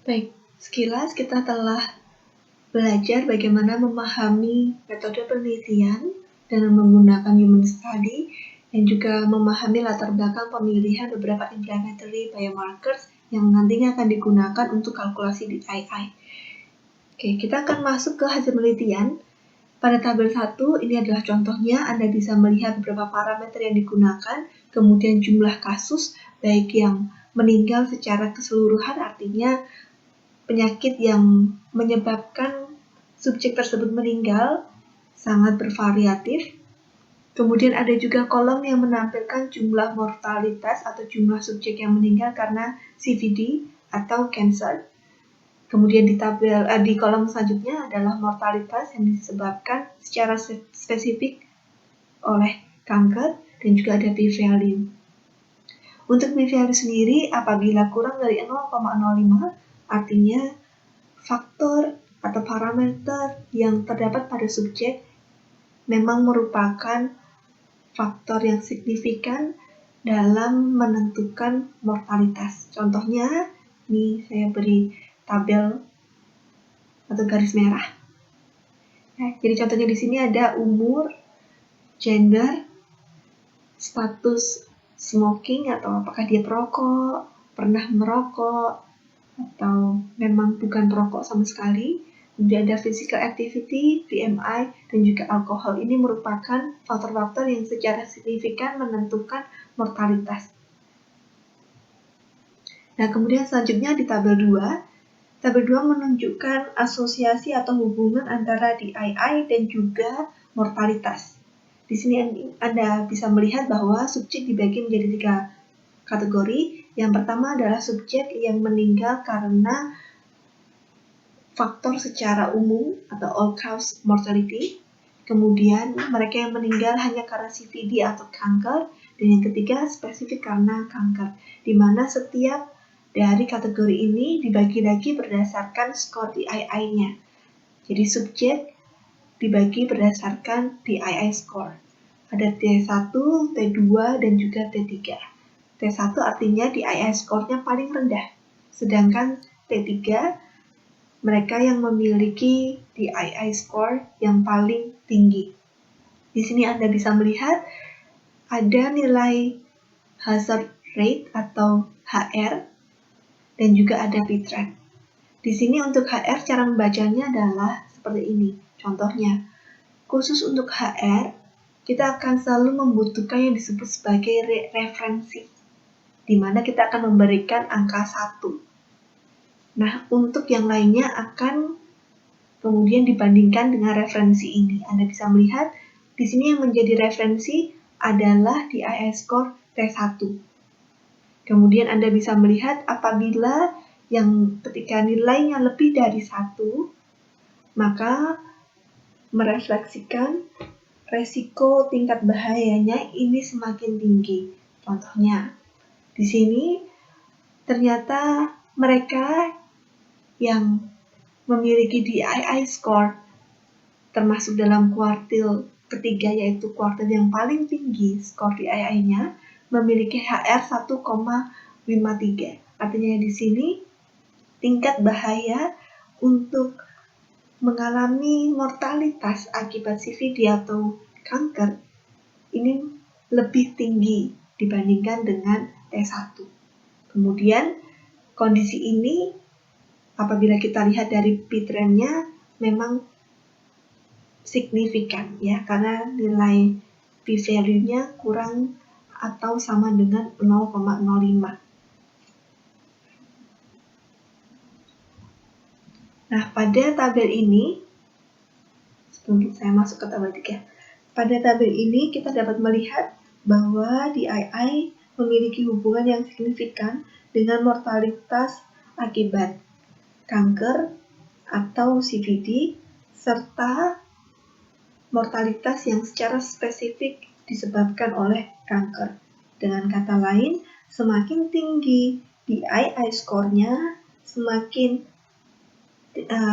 Baik, sekilas kita telah belajar bagaimana memahami metode penelitian dengan menggunakan human study dan juga memahami latar belakang pemilihan beberapa inflammatory biomarkers yang nantinya akan digunakan untuk kalkulasi di II. Oke, kita akan masuk ke hasil penelitian. Pada tabel 1, ini adalah contohnya. Anda bisa melihat beberapa parameter yang digunakan, kemudian jumlah kasus, baik yang meninggal secara keseluruhan, artinya penyakit yang menyebabkan subjek tersebut meninggal sangat bervariatif. Kemudian ada juga kolom yang menampilkan jumlah mortalitas atau jumlah subjek yang meninggal karena CVD atau cancer. Kemudian di kolom selanjutnya adalah mortalitas yang disebabkan secara spesifik oleh kanker, dan juga ada p-value. Untuk p-value sendiri, apabila kurang dari 0,05, artinya faktor atau parameter yang terdapat pada subjek memang merupakan faktor yang signifikan dalam menentukan mortalitas. Contohnya, ini saya beri tabel atau garis merah. Nah, jadi contohnya di sini ada umur, gender, status smoking atau apakah dia perokok, pernah merokok, atau memang bukan perokok sama sekali. Kemudian ada physical activity, BMI, dan juga alkohol. Ini merupakan faktor-faktor yang secara signifikan menentukan mortalitas. Nah, kemudian selanjutnya di tabel 2. Tabel 2 menunjukkan asosiasi atau hubungan antara DII dan juga mortalitas. Di sini Anda bisa melihat bahwa subjek dibagi menjadi 3 kategori. Yang pertama adalah subjek yang meninggal karena faktor secara umum atau all-cause mortality. Kemudian mereka yang meninggal hanya karena CVD atau kanker. Dan yang ketiga spesifik karena kanker, di mana setiap dari kategori ini dibagi lagi berdasarkan skor DII-nya. Jadi subjek dibagi berdasarkan DII score. Ada T1, T2, dan juga T3. T1 artinya DII score-nya paling rendah. Sedangkan T3 mereka yang memiliki DII score yang paling tinggi. Di sini Anda bisa melihat ada nilai hazard rate atau HR dan juga ada bit rate. Di sini untuk HR cara membacanya adalah seperti ini. Contohnya, khusus untuk HR, kita akan selalu membutuhkan yang disebut sebagai referensi, di mana kita akan memberikan angka 1. Nah, untuk yang lainnya akan kemudian dibandingkan dengan referensi ini. Anda bisa melihat di sini yang menjadi referensi adalah DII score T1. Kemudian Anda bisa melihat apabila yang ketika nilainya lebih dari 1, maka merefleksikan resiko tingkat bahayanya ini semakin tinggi. Contohnya, di sini ternyata mereka yang memiliki DII score termasuk dalam kuartil ketiga, yaitu kuartil yang paling tinggi skor DII-nya, memiliki HR 1,53. Artinya di sini tingkat bahaya untuk mengalami mortalitas akibat CVD atau kanker ini lebih tinggi dibandingkan dengan T1. Kemudian kondisi ini apabila kita lihat dari P-trend-nya memang signifikan ya, karena nilai p-value-nya kurang atau sama dengan 0,05. Nah, pada tabel ini, sebelum saya masuk ke tabel 3, pada tabel ini kita dapat melihat bahwa DII memiliki hubungan yang signifikan dengan mortalitas akibat kanker atau CVD, serta mortalitas yang secara spesifik disebabkan oleh kanker. Dengan kata lain, semakin tinggi DII score-nya, semakin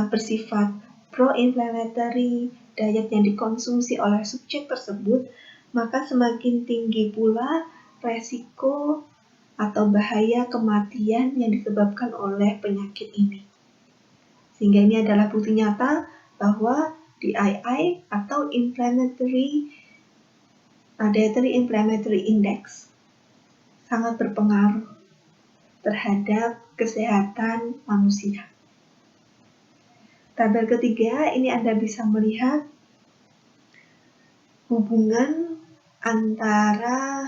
bersifat pro-inflammatory diet yang dikonsumsi oleh subjek tersebut, maka semakin tinggi pula resiko atau bahaya kematian yang disebabkan oleh penyakit ini. Sehingga ini adalah bukti nyata bahwa DII atau Dietary Inflammatory Index sangat berpengaruh terhadap kesehatan manusia. Tabel ketiga, ini Anda bisa melihat hubungan antara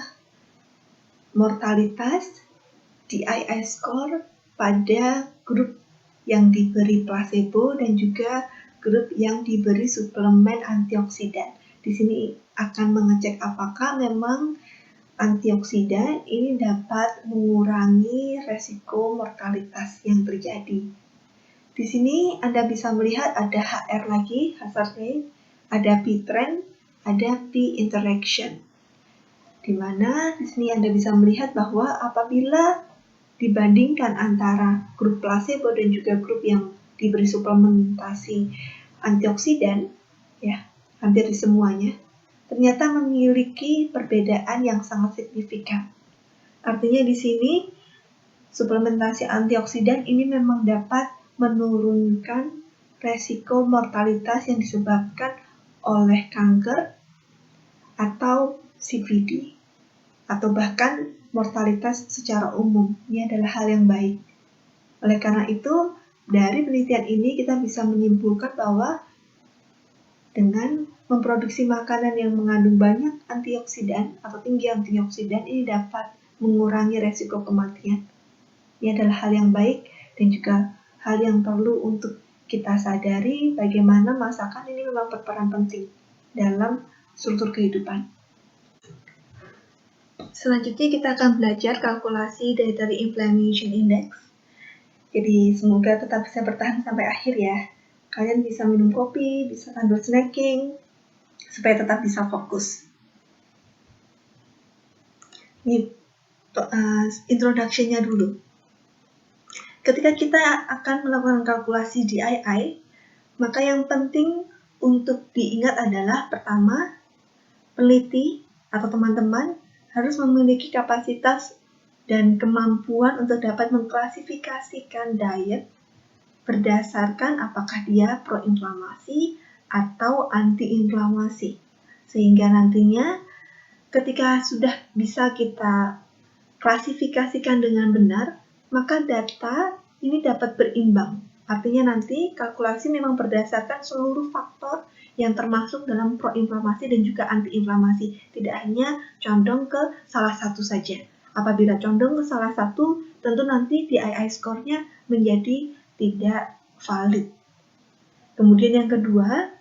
mortalitas DII score pada grup yang diberi placebo dan juga grup yang diberi suplemen antioksidan. Di sini akan mengecek apakah memang antioksidan ini dapat mengurangi resiko mortalitas yang terjadi. Di sini Anda bisa melihat ada HR lagi, hazard rate, ada P-trend, ada P-interaction. Di mana di sini Anda bisa melihat bahwa apabila dibandingkan antara grup placebo dan juga grup yang diberi suplementasi antioksidan, ya, hampir di semuanya, ternyata memiliki perbedaan yang sangat signifikan. Artinya di sini suplementasi antioksidan ini memang dapat menurunkan resiko mortalitas yang disebabkan oleh kanker atau CVD atau bahkan mortalitas secara umum. Ini adalah hal yang baik. Oleh karena itu, dari penelitian ini kita bisa menyimpulkan bahwa dengan memproduksi makanan yang mengandung banyak antioksidan atau tinggi antioksidan ini dapat mengurangi resiko kematian. Ini adalah hal yang baik dan juga hal yang perlu untuk kita sadari bagaimana masakan ini memang berperan penting dalam struktur kehidupan. Selanjutnya kita akan belajar kalkulasi Dietary Inflammation Index. Jadi semoga tetap bisa bertahan sampai akhir ya. Kalian bisa minum kopi, bisa sambil snacking, supaya tetap bisa fokus. Ini introduction-nya dulu. Ketika kita akan melakukan kalkulasi DII, maka yang penting untuk diingat adalah pertama, peneliti atau teman-teman harus memiliki kapasitas dan kemampuan untuk dapat mengklasifikasikan diet berdasarkan apakah dia proinflamasi atau antiinflamasi. Sehingga nantinya ketika sudah bisa kita klasifikasikan dengan benar, maka data ini dapat berimbang. Artinya nanti kalkulasi memang berdasarkan seluruh faktor yang termasuk dalam proinflamasi dan juga antiinflamasi. Tidak hanya condong ke salah satu saja. Apabila condong ke salah satu, tentu nanti DII score-nya menjadi tidak valid. Kemudian yang kedua,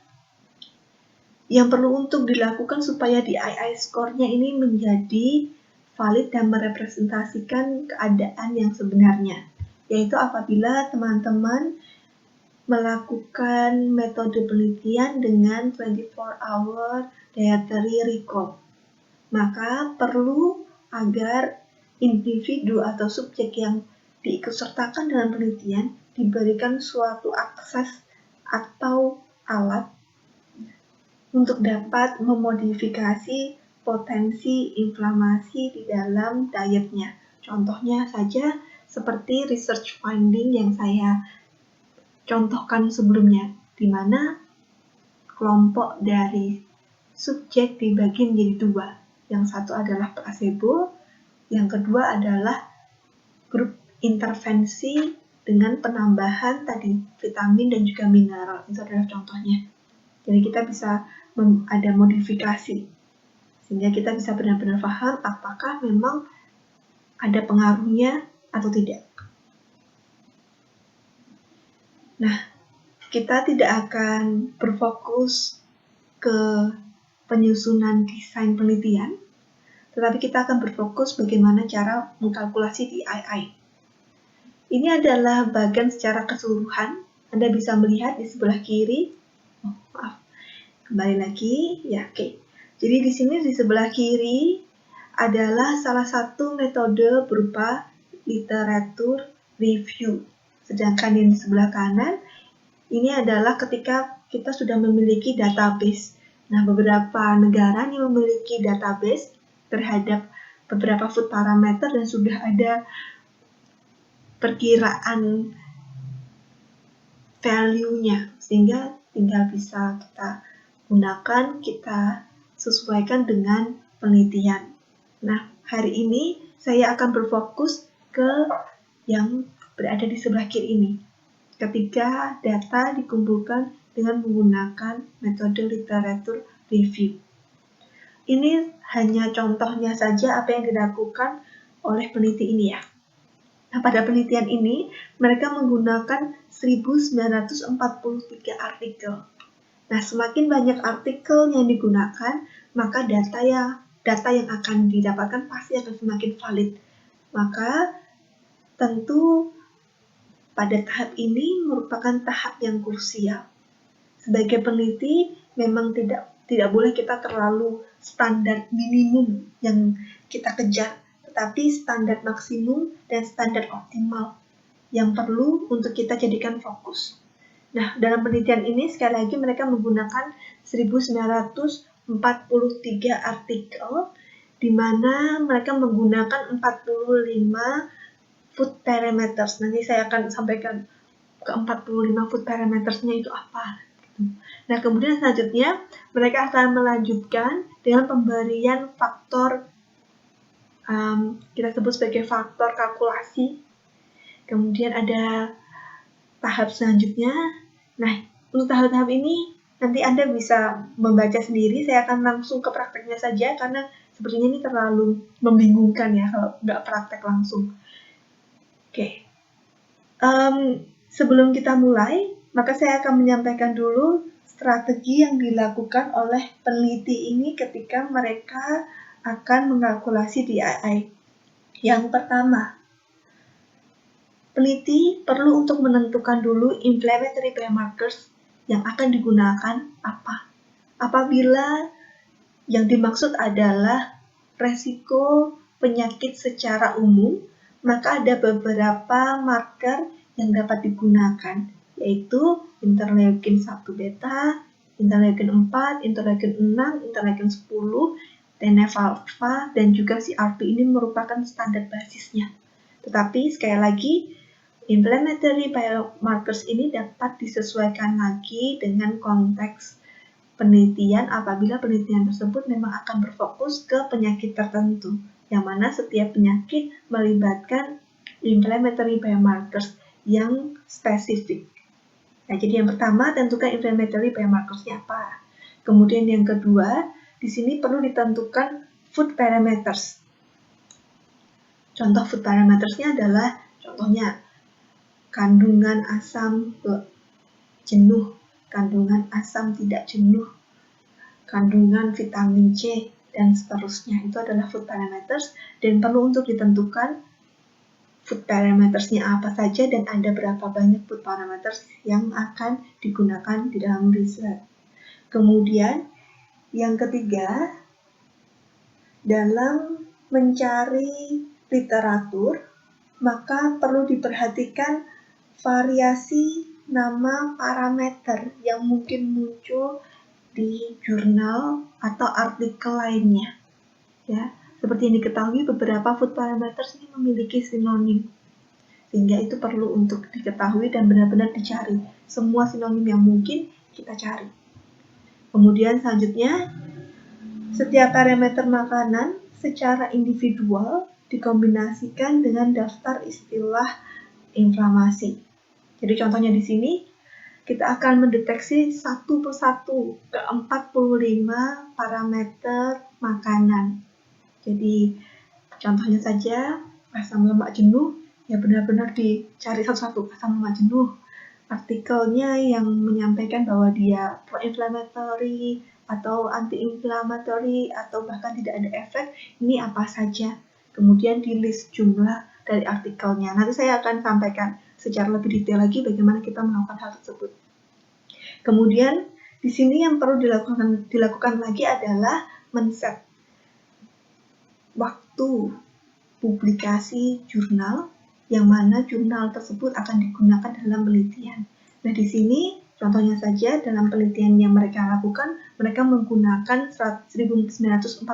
yang perlu untuk dilakukan supaya di II score-nya ini menjadi valid dan merepresentasikan keadaan yang sebenarnya, yaitu apabila teman-teman melakukan metode penelitian dengan 24-hour dietary recall. Maka perlu agar individu atau subjek yang diikutsertakan dalam penelitian diberikan suatu akses atau alat untuk dapat memodifikasi potensi inflamasi di dalam dietnya. Contohnya saja seperti research finding yang saya contohkan sebelumnya, di mana kelompok dari subjek dibagi menjadi dua. Yang satu adalah placebo, yang kedua adalah grup intervensi dengan penambahan tadi vitamin dan juga mineral. Itu adalah contohnya. Jadi kita bisa ada modifikasi sehingga kita bisa benar-benar paham apakah memang ada pengaruhnya atau tidak. Nah, kita tidak akan berfokus ke penyusunan desain penelitian, tetapi kita akan berfokus bagaimana cara mengkalkulasi di II. Ini adalah bagian secara keseluruhan. Anda bisa melihat di sebelah kiri. Kembali lagi, ya oke. Jadi di sini di sebelah kiri adalah salah satu metode berupa literatur review. Sedangkan yang di sebelah kanan ini adalah ketika kita sudah memiliki database. Nah, beberapa negara yang memiliki database terhadap beberapa food parameter dan sudah ada perkiraan value-nya, sehingga tinggal bisa kita gunakan, kita sesuaikan dengan penelitian. Nah, hari ini saya akan berfokus ke yang berada di sebelah kiri ini. Ketika data dikumpulkan dengan menggunakan metode literatur review. Ini hanya contohnya saja apa yang dilakukan oleh peneliti ini ya. Nah, pada penelitian ini, mereka menggunakan 1943 artikel. Nah, semakin banyak artikel yang digunakan, maka data yang akan didapatkan pasti akan semakin valid. Maka, tentu pada tahap ini merupakan tahap yang krusial. Sebagai peneliti, memang tidak boleh kita terlalu standar minimum yang kita kejar, tetapi standar maksimum dan standar optimal yang perlu untuk kita jadikan fokus. Nah, dalam penelitian ini sekali lagi mereka menggunakan 1943 artikel di mana mereka menggunakan 45 food parameters. Nanti saya akan sampaikan ke 45 food parameters-nya itu apa. Nah, kemudian selanjutnya mereka akan melanjutkan dengan pemberian faktor kita sebut sebagai faktor kalkulasi. Kemudian ada tahap selanjutnya. Nah, untuk tahap-tahap ini nanti Anda bisa membaca sendiri. Saya akan langsung ke prakteknya saja karena sepertinya ini terlalu membingungkan ya kalau nggak praktek langsung. Oke. Sebelum kita mulai, maka saya akan menyampaikan dulu strategi yang dilakukan oleh peneliti ini ketika mereka akan mengkalkulasi DII. Yang pertama, peneliti perlu untuk menentukan dulu inflammatory biomarkers yang akan digunakan apa. Apabila yang dimaksud adalah resiko penyakit secara umum, maka ada beberapa marker yang dapat digunakan, yaitu interleukin 1 beta, interleukin 4, interleukin 6, interleukin 10, TNF-alpha, dan juga CRP ini merupakan standar basisnya. Tetapi sekali lagi, inflammatory biomarkers ini dapat disesuaikan lagi dengan konteks penelitian apabila penelitian tersebut memang akan berfokus ke penyakit tertentu, yang mana setiap penyakit melibatkan inflammatory biomarkers yang spesifik. Nah, jadi yang pertama tentukan inflammatory biomarkersnya apa. Kemudian yang kedua, di sini perlu ditentukan food parameters. Contoh food parametersnya adalah contohnya kandungan asam jenuh kandungan asam tidak jenuh, kandungan vitamin C, dan seterusnya. Itu adalah food parameters dan perlu untuk ditentukan food parametersnya apa saja dan ada berapa banyak food parameters yang akan digunakan di dalam riset. Kemudian yang ketiga, dalam mencari literatur, maka perlu diperhatikan variasi nama parameter yang mungkin muncul di jurnal atau artikel lainnya. Ya, seperti yang diketahui, beberapa food parameters ini memiliki sinonim, sehingga itu perlu untuk diketahui dan benar-benar dicari. Semua sinonim yang mungkin kita cari. Kemudian selanjutnya, setiap parameter makanan secara individual dikombinasikan dengan daftar istilah inflamasi. Jadi contohnya di sini, kita akan mendeteksi satu persatu ke 45 parameter makanan. Jadi contohnya saja, asam lemak jenuh, ya benar-benar dicari satu-satu asam lemak jenuh. Artikelnya yang menyampaikan bahwa dia pro-inflammatory atau anti-inflammatory atau bahkan tidak ada efek, ini apa saja. Kemudian di list jumlah dari artikelnya. Nanti saya akan sampaikan secara lebih detail lagi bagaimana kita melakukan hal tersebut. Kemudian di sini yang perlu dilakukan lagi adalah men-set waktu publikasi jurnal yang mana jurnal tersebut akan digunakan dalam penelitian. Nah, di sini contohnya saja dalam penelitian yang mereka lakukan, mereka menggunakan 1943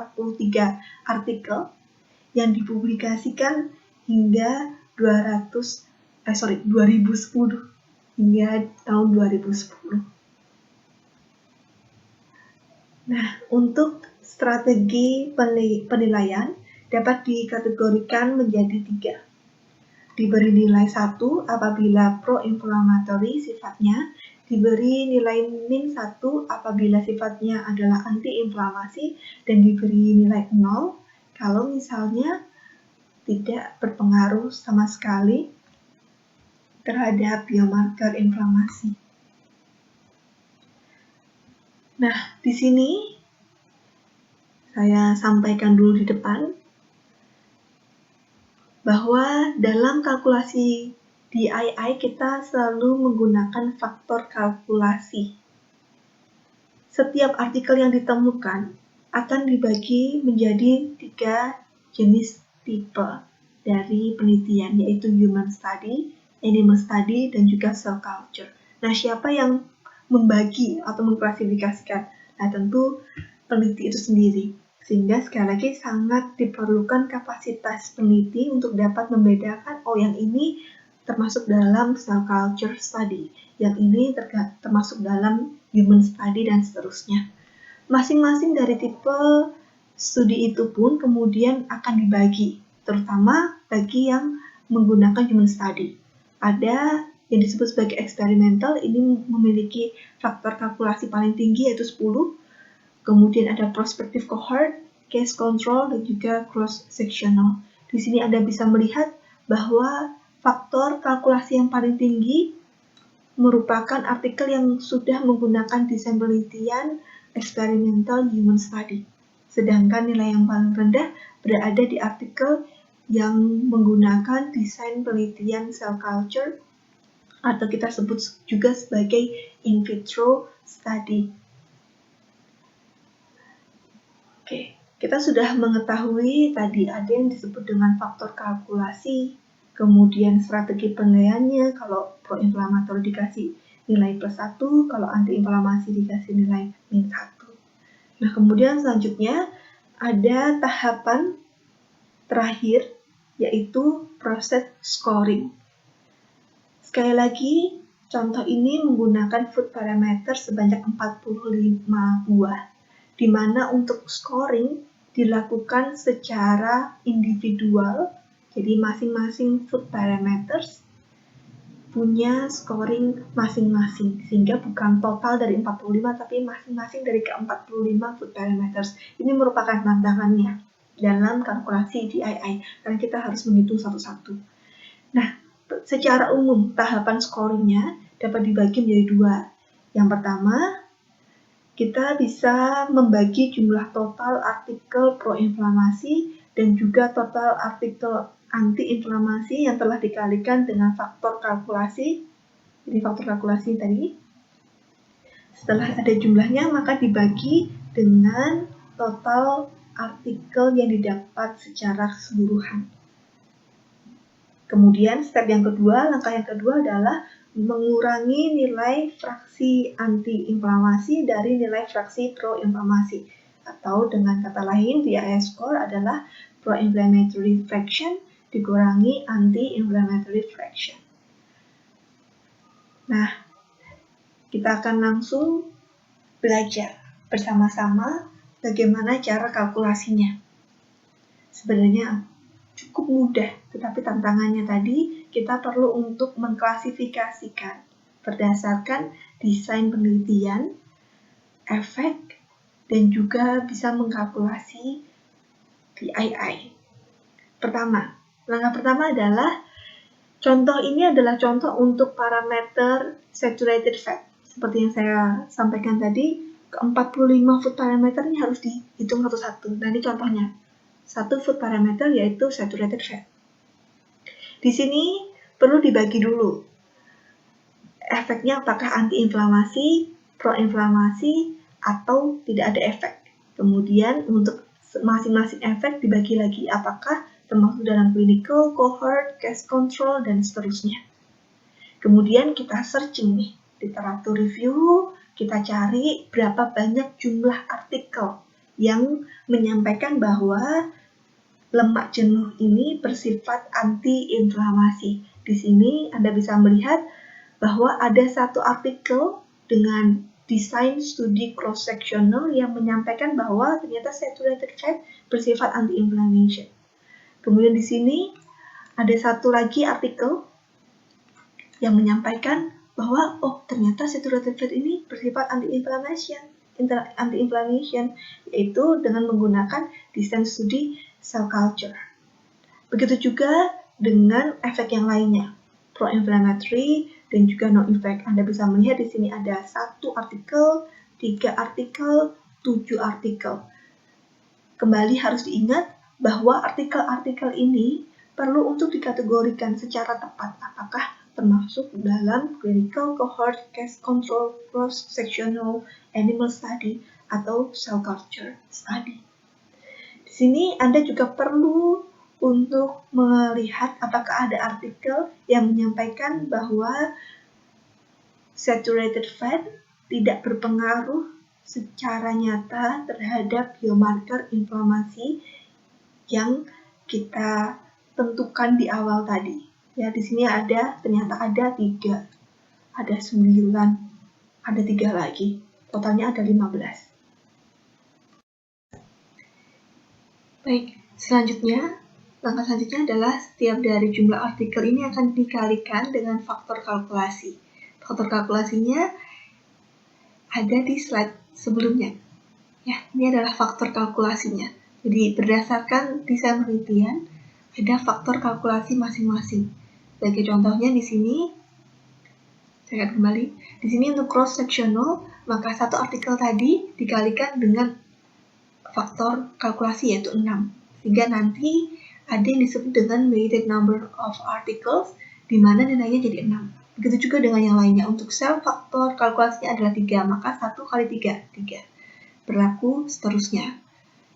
artikel yang dipublikasikan hingga 2010 hingga tahun 2010. Nah, untuk strategi penilaian dapat dikategorikan menjadi 3. Diberi nilai 1 apabila pro-inflammatory sifatnya, diberi nilai min 1 apabila sifatnya adalah anti-inflamasi, dan diberi nilai 0 kalau misalnya tidak berpengaruh sama sekali terhadap biomarker inflamasi. Nah, di sini saya sampaikan dulu di depan bahwa dalam kalkulasi DII kita selalu menggunakan faktor kalkulasi. Setiap artikel yang ditemukan akan dibagi menjadi 3 jenis tipe dari penelitian, yaitu human study, animal study, dan juga cell culture. Nah, siapa yang membagi atau mengklasifikasikan? Nah, tentu peneliti itu sendiri. Sehingga sekali lagi sangat diperlukan kapasitas peneliti untuk dapat membedakan, oh yang ini termasuk dalam cell culture study, yang ini termasuk dalam human study, dan seterusnya. Masing-masing dari tipe studi itu pun kemudian akan dibagi, terutama bagi yang menggunakan human study. Ada yang disebut sebagai eksperimental, ini memiliki faktor kalkulasi paling tinggi yaitu 10. Kemudian ada prospective cohort, case control, dan juga cross-sectional. Di sini Anda bisa melihat bahwa faktor kalkulasi yang paling tinggi merupakan artikel yang sudah menggunakan desain penelitian experimental human study. Sedangkan nilai yang paling rendah berada di artikel yang menggunakan desain penelitian cell culture atau kita sebut juga sebagai in vitro study. Oke, kita sudah mengetahui tadi ada yang disebut dengan faktor kalkulasi, kemudian strategi penilaiannya, kalau pro-inflamator dikasih nilai +1, kalau anti-inflamasi dikasih nilai -1. Nah, kemudian selanjutnya ada tahapan terakhir, yaitu proses scoring. Sekali lagi, contoh ini menggunakan food parameter sebanyak 45 buah. Di mana untuk scoring dilakukan secara individual, jadi masing-masing food parameters punya scoring masing-masing, sehingga bukan total dari 45, tapi masing-masing dari ke-45 food parameters. Ini merupakan tantangannya dalam kalkulasi DII, karena kita harus menghitung satu-satu. Nah, secara umum tahapan scoringnya dapat dibagi menjadi 2, Yang pertama, kita bisa membagi jumlah total artikel proinflamasi dan juga total artikel antiinflamasi yang telah dikalikan dengan faktor kalkulasi. Jadi faktor kalkulasi tadi. Setelah ada jumlahnya, maka dibagi dengan total artikel yang didapat secara keseluruhan. Kemudian langkah yang kedua adalah mengurangi nilai fraksi antiinflamasi dari nilai fraksi proinflamasi. Atau dengan kata lain, BIS score adalah pro-inflammatory fraction dikurangi anti-inflammatory fraction. Nah, kita akan langsung belajar bersama-sama bagaimana cara kalkulasinya. Sebenarnya cukup mudah, tetapi tantangannya tadi kita perlu untuk mengklasifikasikan berdasarkan desain penelitian, efek, dan juga bisa mengkalkulasi PII. Langkah pertama adalah contoh ini adalah contoh untuk parameter saturated fat. Seperti yang saya sampaikan tadi, ke 45 food parameter ini harus dihitung satu-satu. Nah, ini contohnya. Satu food parameter yaitu saturated fat. Di sini perlu dibagi dulu. Efeknya apakah antiinflamasi, proinflamasi, atau tidak ada efek. Kemudian untuk masing-masing efek dibagi lagi apakah termasuk dalam clinical, cohort, case control, dan seterusnya. Kemudian kita searching nih, literatur review, kita cari berapa banyak jumlah artikel yang menyampaikan bahwa lemak jenuh ini bersifat anti-inflamasi. Di sini Anda bisa melihat bahwa ada satu artikel dengan desain studi cross-sectional yang menyampaikan bahwa ternyata saturated fat bersifat anti-inflammation. Kemudian di sini ada satu lagi artikel yang menyampaikan bahwa ternyata saturated fat ini bersifat anti-inflammation, yaitu dengan menggunakan desain studi cell culture. Begitu juga dengan efek yang lainnya, pro-inflammatory dan juga no-effect. Anda bisa melihat di sini ada 1 artikel, 3 artikel, 7 artikel. Kembali harus diingat bahwa artikel-artikel ini perlu untuk dikategorikan secara tepat apakah termasuk dalam clinical, cohort, case control, cross-sectional, animal study, atau cell culture study. Di sini Anda juga perlu untuk melihat apakah ada artikel yang menyampaikan bahwa saturated fat tidak berpengaruh secara nyata terhadap biomarker inflamasi yang kita tentukan di awal tadi. Ya, di sini ternyata ada 3, ada 9, ada 3 lagi. Totalnya ada 15. Baik, langkah selanjutnya adalah setiap dari jumlah artikel ini akan dikalikan dengan faktor kalkulasi. Faktor kalkulasinya ada di slide sebelumnya. Ya, ini adalah faktor kalkulasinya. Jadi berdasarkan desain penelitian, ada faktor kalkulasi masing-masing. Sebagai contohnya di sini, saya akan kembali. Di sini untuk cross sectional, maka satu artikel tadi dikalikan dengan faktor kalkulasi yaitu 6. Sehingga nanti ada yang disebut dengan weighted number of articles, di mana nilainya jadi 6. Begitu juga dengan yang lainnya. Untuk sel faktor kalkulasinya adalah 3, maka 1 kali 3, 3. Berlaku seterusnya.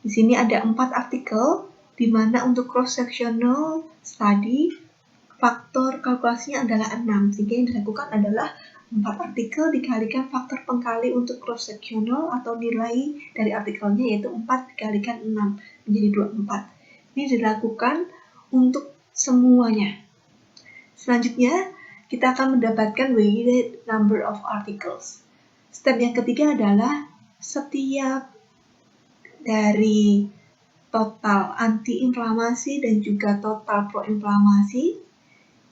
Di sini ada 4 artikel, di mana untuk cross-sectional study, faktor kalkulasinya adalah 6. Sehingga yang dilakukan adalah 4 artikel dikalikan faktor pengkali untuk cross-sectional atau nilai dari artikelnya yaitu 4 dikalikan 6, menjadi 24. Ini dilakukan untuk semuanya. Selanjutnya, kita akan mendapatkan weighted number of articles. Step yang ketiga adalah setiap dari total antiinflamasi dan juga total proinflamasi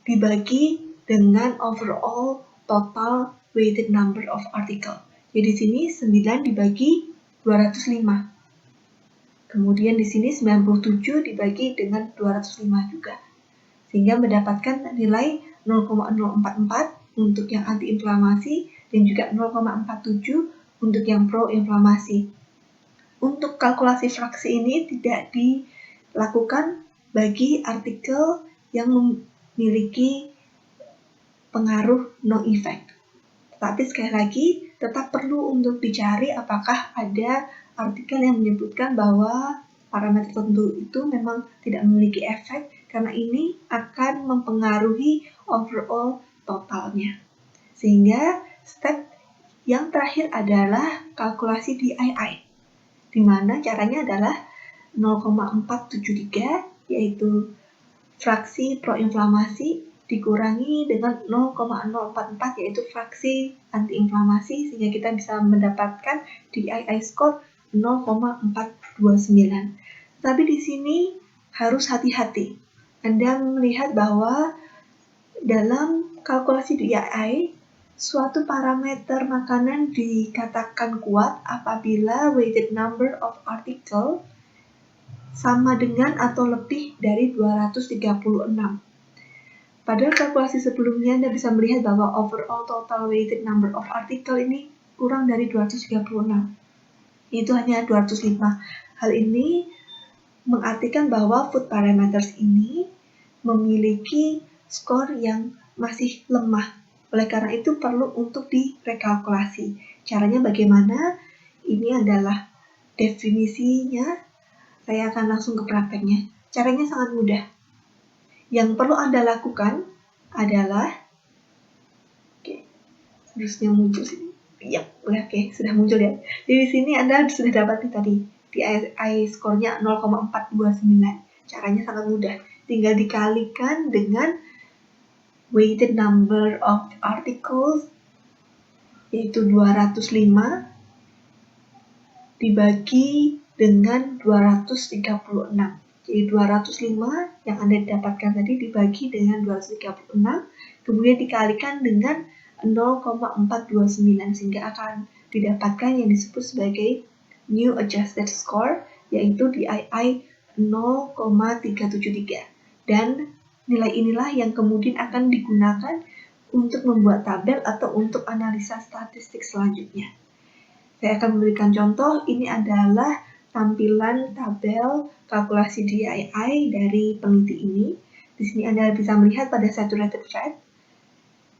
dibagi dengan overall total weighted number of article. Jadi di sini 9 dibagi 205. Kemudian di sini 97 dibagi dengan 205 juga. Sehingga mendapatkan nilai 0,044 untuk yang antiinflamasi dan juga 0,47 untuk yang pro-inflamasi. Untuk kalkulasi fraksi ini tidak dilakukan bagi artikel yang memiliki pengaruh no effect. Tetapi sekali lagi tetap perlu untuk dicari apakah ada artikel yang menyebutkan bahwa parameter tertentu itu memang tidak memiliki efek, karena ini akan mempengaruhi overall totalnya. Sehingga step yang terakhir adalah kalkulasi DII, di mana caranya adalah 0,473, yaitu fraksi proinflamasi dikurangi dengan 0,044, yaitu fraksi antiinflamasi, sehingga kita bisa mendapatkan DII score 0,429. Tapi di sini harus hati-hati. Anda melihat bahwa dalam kalkulasi DII, suatu parameter makanan dikatakan kuat apabila weighted number of article sama dengan atau lebih dari 236. Padahal kalkulasi sebelumnya Anda bisa melihat bahwa overall total weighted number of article ini kurang dari 236. Itu hanya 205. Hal ini mengartikan bahwa food parameters ini memiliki skor yang masih lemah. Oleh karena itu perlu untuk direkalkulasi. Caranya bagaimana? Ini adalah definisinya. Saya akan langsung ke prakteknya. Caranya sangat mudah. Yang perlu Anda lakukan adalah, harusnya muncul sini. Ya, oke, sudah muncul ya. Jadi di sini Anda sudah dapat tadi DII skornya 0,429. Caranya sangat mudah. Tinggal dikalikan dengan weighted number of articles, yaitu 205 dibagi dengan 236. Jadi 205 yang Anda dapatkan tadi dibagi dengan 236, kemudian dikalikan dengan 0,429, sehingga akan didapatkan yang disebut sebagai new adjusted score, yaitu DII 0,373. Dan nilai inilah yang kemudian akan digunakan untuk membuat tabel atau untuk analisa statistik selanjutnya. Saya akan memberikan contoh. Ini adalah tampilan tabel kalkulasi DII dari peneliti ini. Di sini Anda bisa melihat pada saturated fat.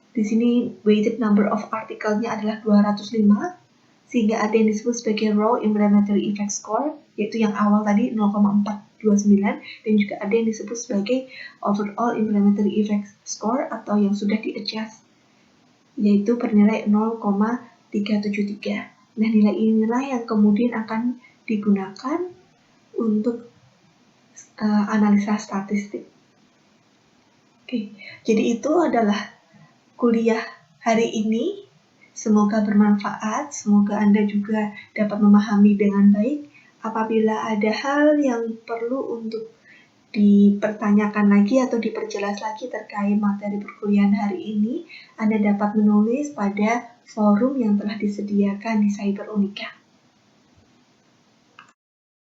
Di sini weighted number of artikelnya adalah 205, sehingga ada yang disebut sebagai raw inflammatory effect score, yaitu yang awal tadi 0,429, dan juga ada yang disebut sebagai overall inflammatory effect score atau yang sudah di-adjust, yaitu bernilai 0,373. Nah, nilai inilah yang kemudian akan digunakan untuk analisa statistik. Oke, jadi itu adalah kuliah hari ini. Semoga bermanfaat, semoga Anda juga dapat memahami dengan baik. Apabila ada hal yang perlu untuk dipertanyakan lagi atau diperjelas lagi terkait materi perkuliahan hari ini, Anda dapat menulis pada forum yang telah disediakan di Cyber Unika.